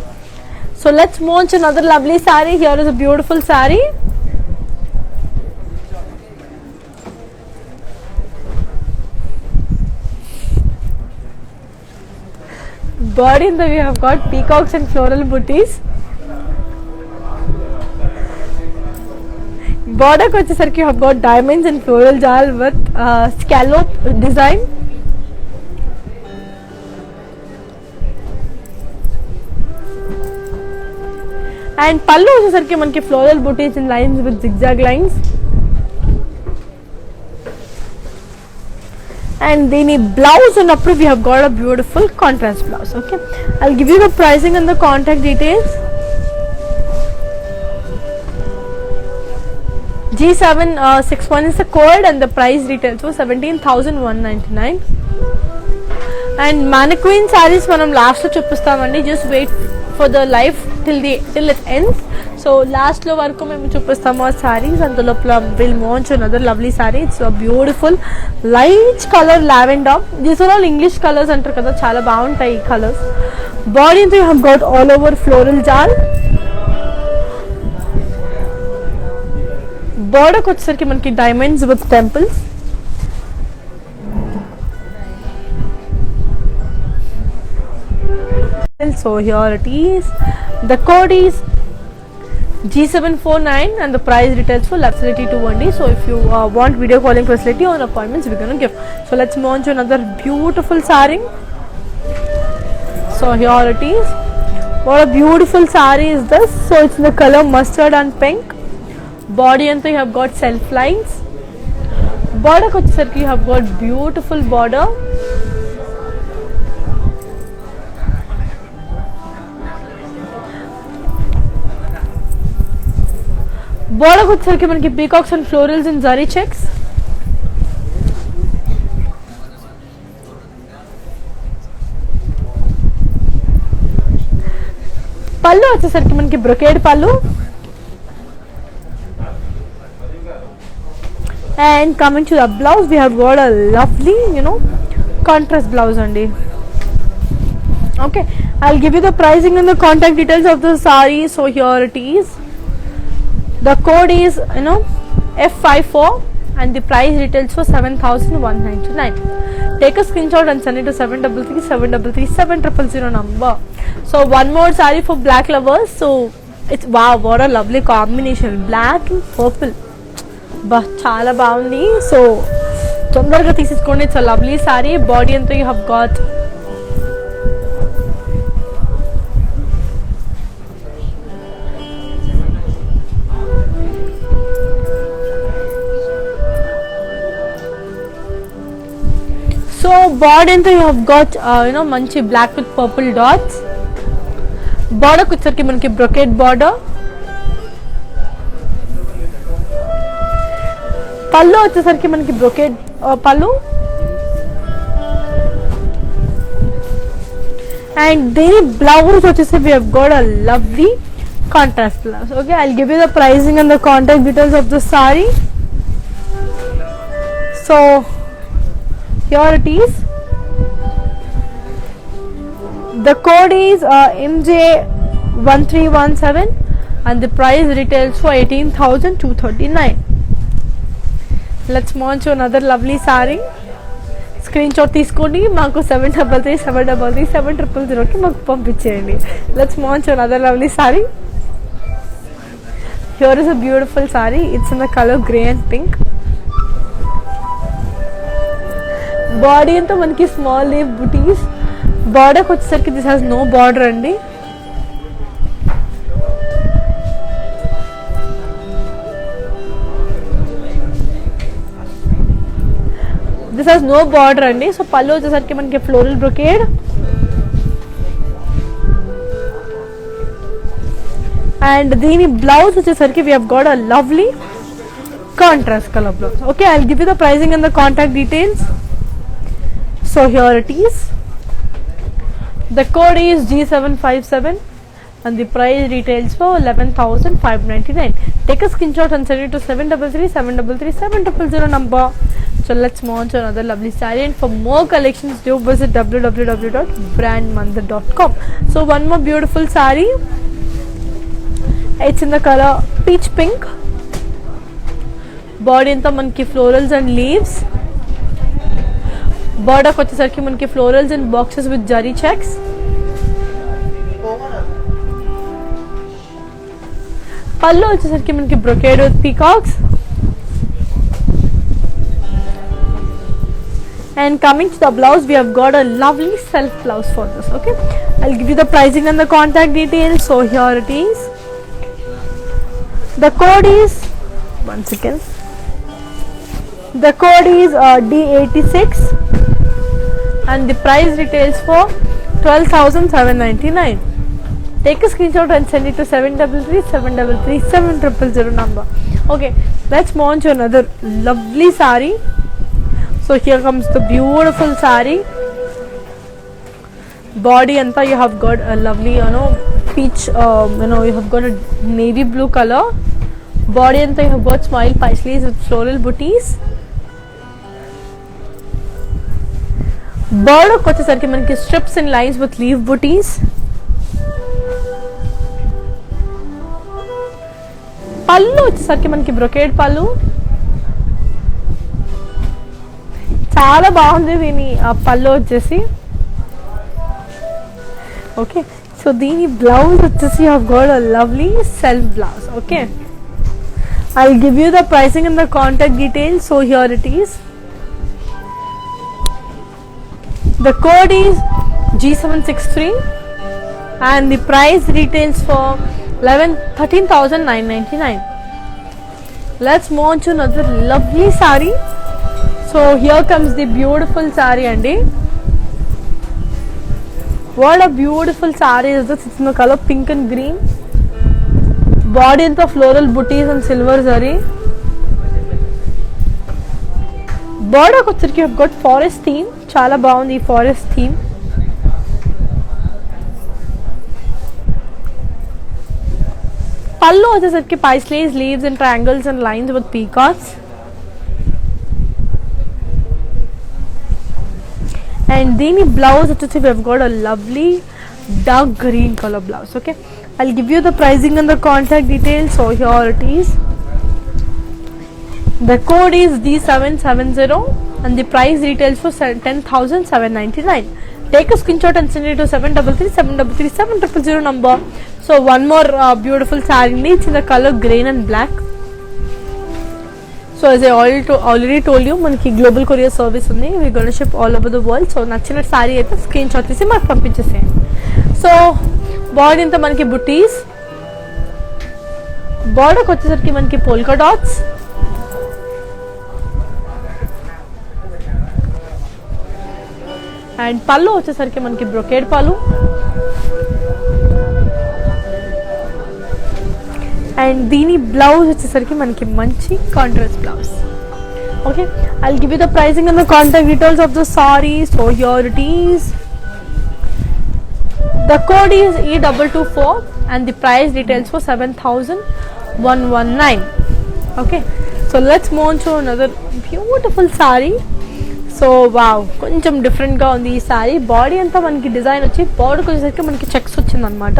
Speaker 2: So let's move on to another lovely saree. Here is a beautiful saree. Body in the we have got peacocks and floral booties. Border ko vachesariki you have got diamonds and floral jal with scallop design. And pallu vachesariki manki floral booties in lines with zigzag lines. And then blouse and up we have got a beautiful contrast blouse. Okay, I'll give you the pricing and the contact details. G761 is the code, and the price retails for 17,199. And mannequin sarees manam last lo chupistamandi. Just wait for the live till it ends. So last lo varaku memu chupistamu aa sarees, and lopla will launch another lovely saree. It's a beautiful light color lavender. These are all English colors antaru kada, chaala baaguntayi ee colors. Body ante you have got all over floral jal. Border ko vachesariki manaki diamonds with temples. So here it is. The code is G749 and the price retails for facility 2 So if you want video calling facility or appointments, we're gonna give. So let's move on to another beautiful saree. So here it is. What a beautiful saree is this. So it's in the color mustard and pink. Body and you have got self lines. Border ko vachesariki you have got beautiful border. Border ko vachesariki manaki peacocks and florals in zari checks. Pallu vachesariki manaki brocade pallu. And coming to the blouse, we have got a lovely, contrast blouse only. Okay, I'll give you the pricing and the contact details of the saree. So here it is. The code is F54 and the price retails for 7,199. Take a screenshot and send it to 733 number. So one more saree for black lovers. So it's wow, what a lovely combination, black and purple. Chala baagundi. So తొందరగా తీసేసుకోండి. It's a lovely saree. Body అంతా you have got so body అంతా you have got మంచి black with purple dots. Border వచ్చరికి మనకి brocade border. పళ్ళు వచ్చేసరికి మనకి బ్రొకేడ్ పళ్ళు. అండ్ దీని బ్లౌజ్ వచ్చేసి we have got a lovely contrast blouse. Okay, I'll give you the pricing and the contact details of the saree. So here it is. The code is MJ1317 and the price retails for 18,239. Let's move on to another lovely saree. Screenshot తీసుకోండి, మాకు 733 కి మాకు పంపించేయండి. Let's move on to another lovely saree. Here is a beautiful saree. It's in the color grey and pink. Body అంతా మనకి small leaf booties. Border వచ్చేసరికి this has no border అండి. This has no border అండి. So పళ్ళు వచ్చేసరికి మనకి floral brocade. And దీని blouse వచ్చేసరికి we have got a lovely contrast color blouse. Okay, I'll give you the pricing and the contact details. So here it is. The code is G757 and the price retails for 11,599. Take a screenshot and send it to 733-733-700 number. So let's move on to another lovely saree, and for more collections do visit www.brandmandar.com. So one more beautiful saree. It's in the color peach pink. Body anta manki florals and leaves. Border వచ్చేసరికి మనకి florals and boxes with jari checks. పళ్ళు వచ్చేసరికి మనకి brocade with peacocks. And coming to the blouse, we have got a lovely self blouse for this. Okay, I'll give you the pricing and the contact details. So here it is. The code is, one second, the code is D86 and the price retails for 12,799. Take a screenshot and send it to 733-733-700 number. Okay, let's move on to another lovely saree. So here comes the beautiful saree. Body anta you have got a lovely peach, you have got a navy blue color. Body anta you have got smile paisleys with floral booties. Border వచ్చేసరికి మనకి strips and lines with leaf booties. పళ్ళు వచ్చేసరికి మనకి brocade పళ్ళు. చాలా బాగుంది దీని పళ్ళు వచ్చేసి. ఓకే, సో దీని బ్లౌజ్ వచ్చేసి you have got a lovely self blouse. Okay, I'll give you the pricing and the contact details. So here it is. The code is G763 and the price retails for 13,999. Let's move on to another lovely saree. So here comes the beautiful saree andi. What a beautiful saree is this. It's in the color pink and green. Body anta floral booties and silver zari. Border వచ్చరికి have got forest theme. చాలా బాగుంది ఈ forest theme. పళ్ళు వచ్చేసరికి paisleys, leaves and triangles and lines with peacocks. And దీని blouse వచ్చేసి we have got a lovely dark green color blouse. Okay, I'll give you the pricing and the contact details. So here it is. The code is D770 and the price retails for 10,799. Take a screenshot and send it to 733-733-700 number. So one more beautiful saree. It's in the color green and black. So as I already told you, మనకి global courier service ఉంది. We're going to ship all over the world. So నచ్చిన sorry అయితే screen shot తీసి మాకు పంపించేసేయండి. So body అంతా మనకి బుటీస్. బార్డర్కి వచ్చేసరికి మనకి పోల్కా డాట్స్. అండ్ పళ్ళు వచ్చేసరికి మనకి బ్రొకేడ్ పళ్ళు. అండ్ దీని బ్లౌజ్ వచ్చేసరికి మనకి మంచి contrast blouse. Okay, I'll give you the pricing and the contact details of the saree. So here it is. The code is E224 and the price retails for 7,119. Okay, so let's move on to another beautiful saree. So wow, కొంచెం డిఫరెంట్గా ఉంది ఈ sorry. Body అంతా మనకి design వచ్చి బార్డర్కి వచ్చేసరికి మనకి చెక్స్ వచ్చిందనమాట.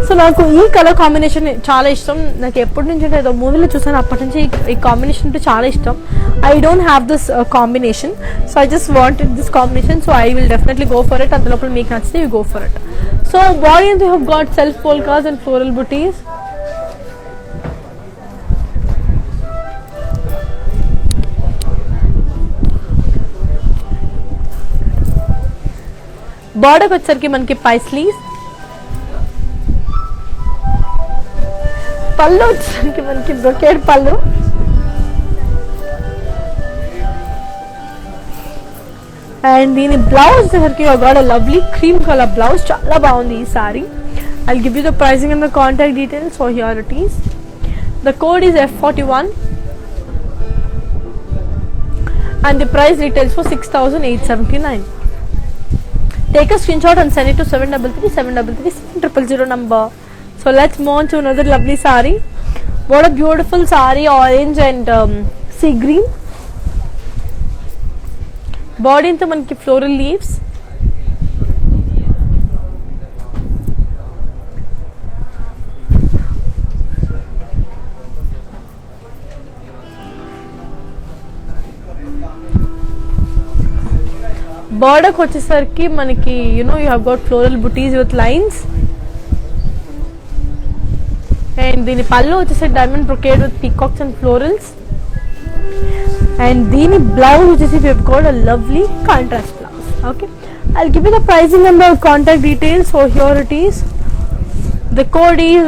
Speaker 2: సో నాకు ఈ కలర్ కాంబినేషన్ చాలా ఇష్టం. నాకు ఎప్పటి నుంచి అంటే ఏదో మూవీలో చూసాను, అప్పటి నుంచి ఈ కాంబినేషన్ అంటే చాలా ఇష్టం. I don't have this combination, so I just wanted this combination. So I will definitely go for it. అంత లోపల మీకు నచ్చితే you go for it. So body అంతా you have got self polkas and floral butis. బార్డర్కి వచ్చేసరికి మనకి పైస్లీస్. పళ్ళు వచ్చేసరికి మనకి బ్రొకేడ్ పళ్ళు. అండ్ దీని బ్లౌజ్ వచ్చేసరికి got lovely cream colour blouse. చాలా బాగుంది ఈ sorry. I'll give you the pricing and the contact details. So here it is. The code is F41 and the price retails for 6,879. Take a screenshot and send it to 733 number. So let's move on to another lovely sari. What a beautiful sari, orange and sea green. Body into manki floral leaves. Border వచ్చేసరికి మనకి you have got floral booties with lines, and దీని పళ్ళు వచ్చేసరికి diamond brocade with peacocks and florals, and దీని blouse వచ్చేసి we have got a lovely contrast blouse. Okay, I'll give you the pricing and the contact details. So here it is. The code is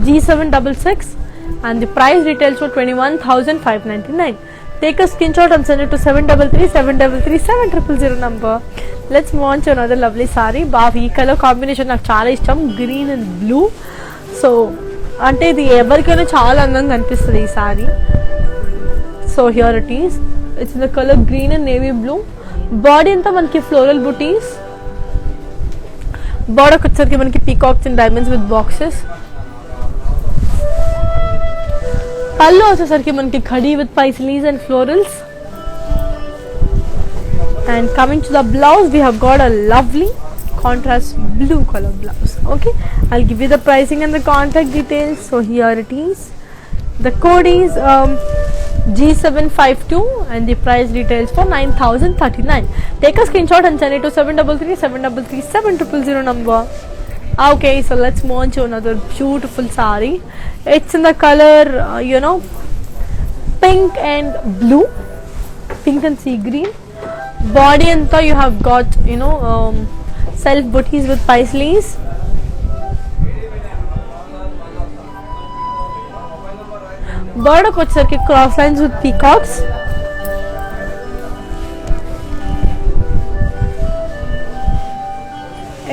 Speaker 2: G766 and the price retails for 21,599. Take a screenshot and send it to 733 number. Let's move on to another lovely sari. Bavi color combination నాకు చాలా ఇష్టం, green and blue. So అంటే ఇది ఎవరికైనా చాలా అందంగా అనిపిస్తుంది ఈ sari. So here it is. It's in the colour green and navy blue. Body అంతా మనకి ఫ్లోరల్ బుటీస్. బార్డర్ వచ్చేసరికి మనకి peacocks and diamonds with boxes. Pallu వచ్చేసరికి మనకి khadi with paisleys and florals. And coming to the blouse, we have got a lovely contrast blue color blouse. Okay, I'll give you the pricing and the contact details. So here it is. The code is G752 and the price details for 9,039. Take a screenshot and send it to 733 number. Okay, so let's move on to another beautiful sari. It's in the color pink and blue, pink and sea green. Body and you have got self booties with paisleys. Border వచ్చేసరికి cross lines with peacocks.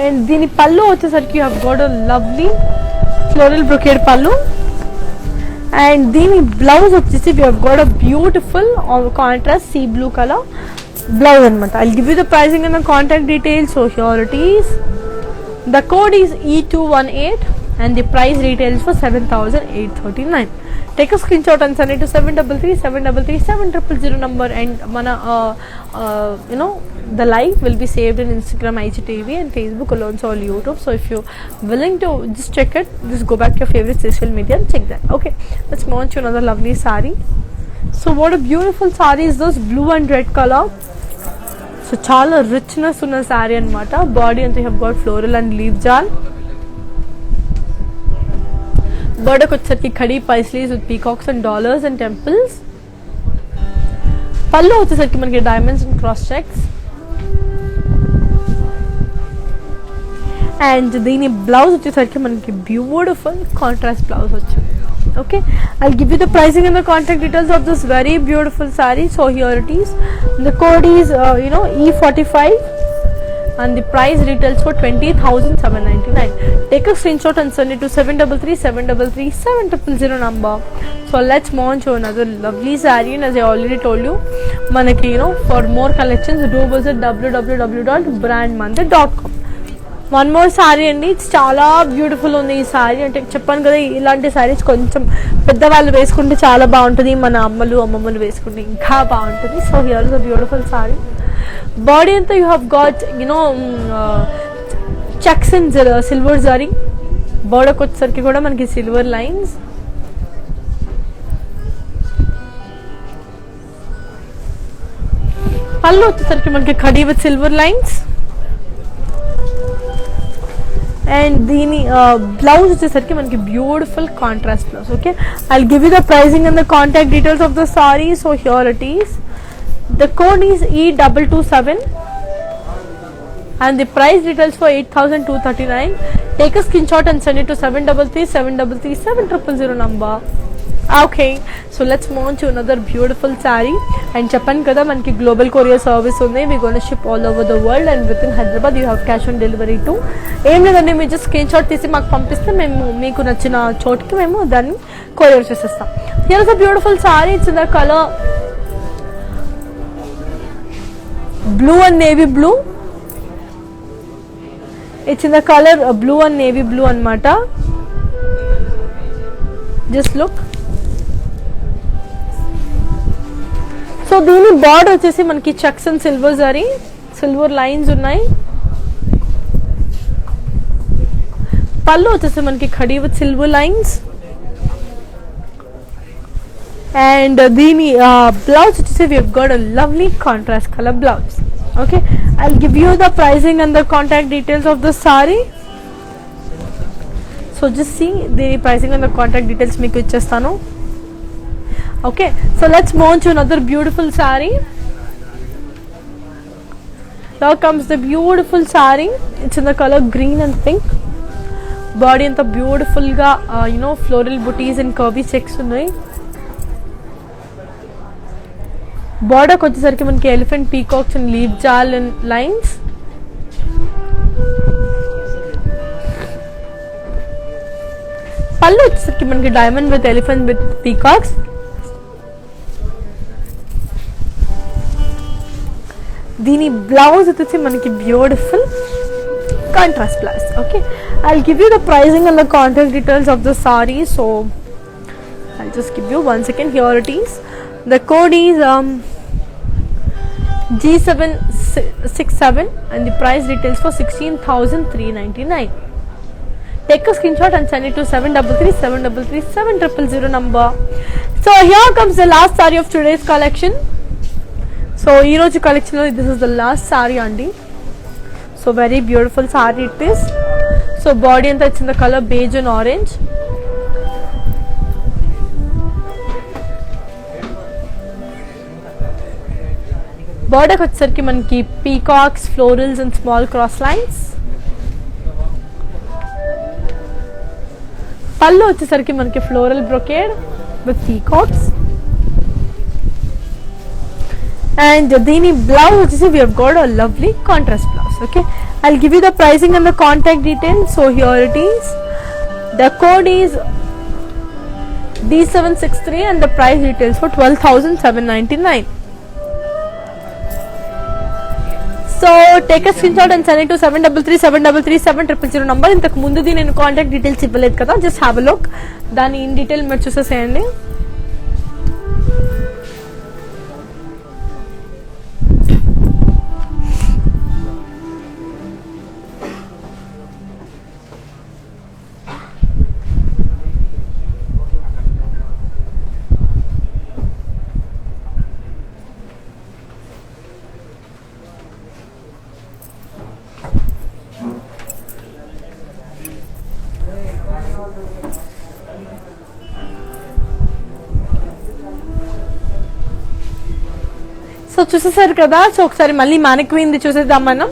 Speaker 2: And దీని పళ్ళు వచ్చేసరికి you have got a lovely floral brocade పళ్ళు. And దీని blouse వచ్చేసి we have got a beautiful contrast sea blue color blouse anamata. I'll give you the pricing and the contact details. So here it is. The code is E218 and the price retails for 7,839. Take a screenshot and send it to 733 number, and mana the live will be saved in Instagram, IGTV and Facebook alone, so all YouTube. So if you're willing to just check it, just go back to your favorite social media and check that. Okay, let's move on to another lovely sari. So what a beautiful sari is this, blue and red color. So చాలా richness ఉన్న సారీ అనమాట. Body అంతా have got floral and leaf jaal. బోర్డర్కి వచ్చేసరికి ఖడీ paisleys with peacocks and dollars and temples. Pallu వచ్చేసరికి మనకి diamonds and cross checks. And దీని బ్లౌజ్ వచ్చేసరికి మనకి బ్యూటిఫుల్ కాంట్రాస్ట్ బ్లౌజ్ వచ్చింది. Okay, I'll give you the pricing and the contact details of this very beautiful saree. So here it is. The code is E45 and the price retails for 20,799. Take a screenshot and send it to 733 number. So let's move on to another lovely saree. And as I already told you, manaki for more collections do visit www.brandmandit.com. One more sorry అండి. It's చాలా beautiful ఉంది ఈ sorry. అంటే చెప్పాను కదా, ఇలాంటి సారీస్ కొంచెం పెద్దవాళ్ళు వేసుకుంటే చాలా బాగుంటుంది, మన అమ్మమ్మలు వేసుకుంటే ఇంకా బాగుంటుంది. So here is a beautiful sari. Body అంతా you have got checks and silver zari. బోర్డర్కి వచ్చేసరికి కూడా మనకి సిల్వర్ లైన్స్. పళ్ళు వచ్చేసరికి మనకి khadi with silver lines. And దీని బ్లౌజ్ వచ్చేసరికి మనకి beautiful contrast blouse. Okay, I'll give you the pricing and the contact details of the saree. So here it is. The code is E227 and the price details for 8,239. Take a screenshot and send it to 733 number. Okay, so let's move on to another beautiful saree. And చెప్పాను కదా మనకి global courier service ఉంది. we going to ship all over the world and within Hyderabad you have cash on delivery too. ఏం లేదండి, మీరు just screen shot తీసి మాకు పంపిస్తే మేము మీకు నచ్చిన చోటుకి మేము దాన్ని కొరియర్ చేసేస్తాం. Here is a beautiful saree. It's in the color blue and navy blue. It's in the color blue and navy blue anamata. Just look. So దీని బార్డర్ వచ్చేసి మనకి checks and silver zari, silver lines ఉన్నాయి. పళ్ళు వచ్చేసి మనకి khadi with silver lines. And దీని blouse వచ్చేసి we have got a lovely contrast color blouse. Okay, I'll give you the pricing and the contact details of the saree. So just see the pricing and the contact details meeku ichchestanu. Okay, so let's move on to another beautiful saree. Here comes the beautiful saree. It's in the color green and pink. Body anta beautiful ga floral booties and curvy checks unnai. Border ko vachesariki manaki elephant peacocks and leaf jal and lines. Pallu vachesariki manaki diamond with elephant with peacocks. Dini blouse vachesi manaki beautiful contrast blouse. Okay, I'll give you the pricing and the contact details of the saree. So I'll just give you 1 second. Here it is. The code is G767 and the price details for 16,399. Take a screenshot and send it to 733-733-700 number. So here comes the last saree of today's collection. So ee roju collection lo this is the last saree andi. So very beautiful saree it is. So body anta it's in the color beige and orange. Border వచ్చేసరికి మనకి peacocks, florals and small cross lines. Pallu వచ్చేసరికి మనకి floral brocade with peacocks. And దీని blouse వచ్చేసి we have got a lovely contrast blouse. Okay, I'll give you the pricing and the contact details. So here it is. The code is D763 and the price details for 12,799. So take a screenshot and send it to 733-733-700 number. ఇంతకు ముందుది నేను contact details ఇవ్వలేదు కదా, just have a look. దాని in detail మీరు చూసేసేయండి. So చూసేసారు కదా. So ఒకసారి మళ్ళీ మానిక్వీన్ది చూసేద్దాం మనం.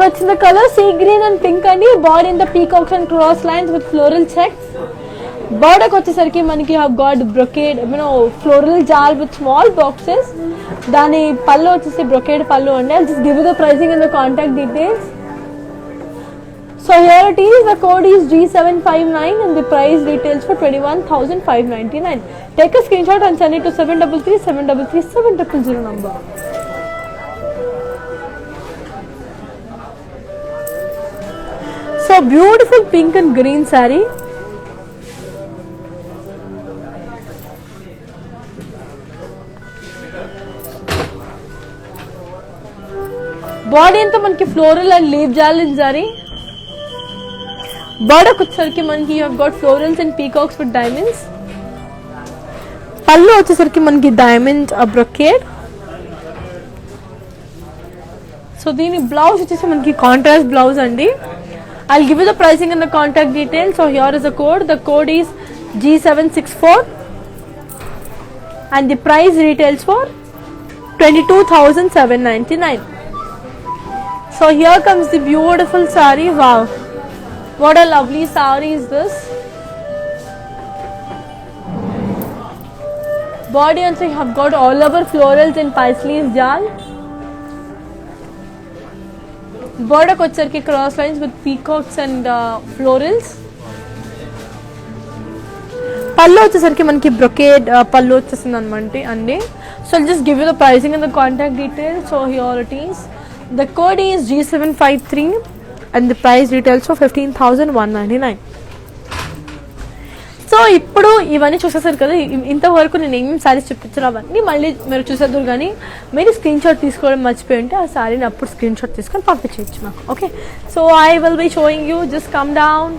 Speaker 2: So it's the color sea green and pink and body in the peacocks and cross lines with floral checks. Border వచ్చేసరికి మనకి have got brocade, floral jar with small boxes. దాని పళ్ళు వచ్చేసి brocade పళ్ళు అండి. I'll just give you the pricing and the contact details. So here it is. The code is G759 and the price details for 21,599. Take a screenshot and send it to 733-733-700 number. So beautiful pink and green saree. Body anta manki floral and leaf jal in saree. Border వచ్చేసరికి మనకి you have got florals and peacocks with diamonds. పళ్ళు వచ్చేసరికి మనకి diamond brocade. So దీని blouse వచ్చేసి మనకి contrast blouse అండి. I'll give you the pricing and the contact details. So here is the code. The code is G764 and the price retails for 22,799. So here comes the beautiful saree. Wow, what a lovely saree is this. Body also you have got all over florals in Paisley's jal. Border వచ్చరికి cross lines with peacocks and florals. పళ్ళు వచ్చేసరికి మనకి brocade పళ్ళు వచ్చేసింది అనమాట అండి. So I'll just give you the pricing and the contact details. So here it is. The code is G753 and the price retails for 15,199. So ఇప్పుడు ఇవన్నీ చూసేసారు కదా, ఇంతవరకు నేను ఏమేమి సారీస్ చూపించాను అవన్నీ మళ్ళీ మీరు చూసేద్దరు. కానీ మీరు స్క్రీన్ షాట్ తీసుకోవడం మర్చిపోయి ఉంటే ఆ సారీని అప్పుడు స్క్రీన్ షాట్ తీసుకొని పంపించవచ్చు మాకు. Okay, so I will be showing you. Just come down.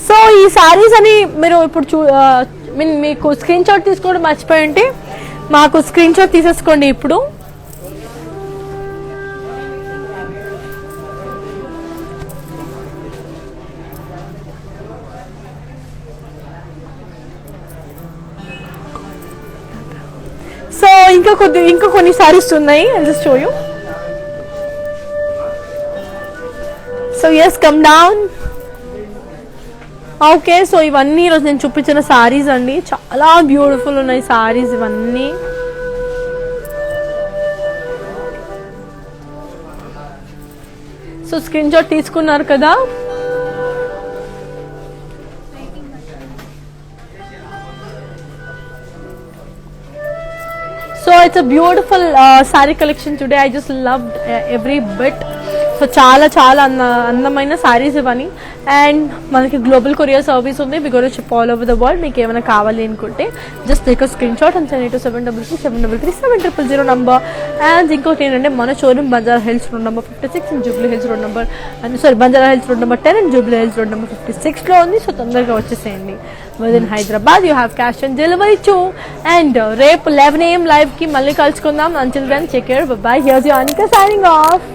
Speaker 2: So ఈ సారీస్ అని మీరు ఇప్పుడు మీకు స్క్రీన్ షాట్ తీసుకోవడం మర్చిపోయి ఉంటే మాకు స్క్రీన్ షాట్ తీసేసుకోండి ఇప్పుడు. సో ఇంకా కొన్ని సారీస్ ఉన్నాయి. I'll just show you. So yes, come down. Okay, so ఇవన్నీ ఈరోజు నేను చూపించిన సారీస్ అండి. చాలా బ్యూటిఫుల్ ఉన్నాయి సారీస్ ఇవన్నీ. సో స్క్రీన్ షాట్ తీసుకున్నారు కదా. So it's a beautiful saree collection today. I just loved every bit. So చాలా చాలా అందమైన సారీస్ ఇవన్నీ. అండ్ మనకి గ్లోబల్ కొరియర్ సర్వీస్ ఉంది. We gonna ship all over the world. మీకు ఏమైనా కావాలి అనుకుంటే just take a screenshot and send it to 7337337000 number. And ఇంకోటి ఏంటంటే మన showroom Banjara hills road number 56 and Jubilee hills road number Banjara hills road number 10 and Jubilee hills road number 56లో ఉంది. So తొందరగా వచ్చేసేయండి. Within Hyderabad you have cash and delivery too. And రేపు 11 AM లైవ్కి మళ్ళీ కలుసుకుందాం. Until then take care, bye bye. Here's your Anika signing of.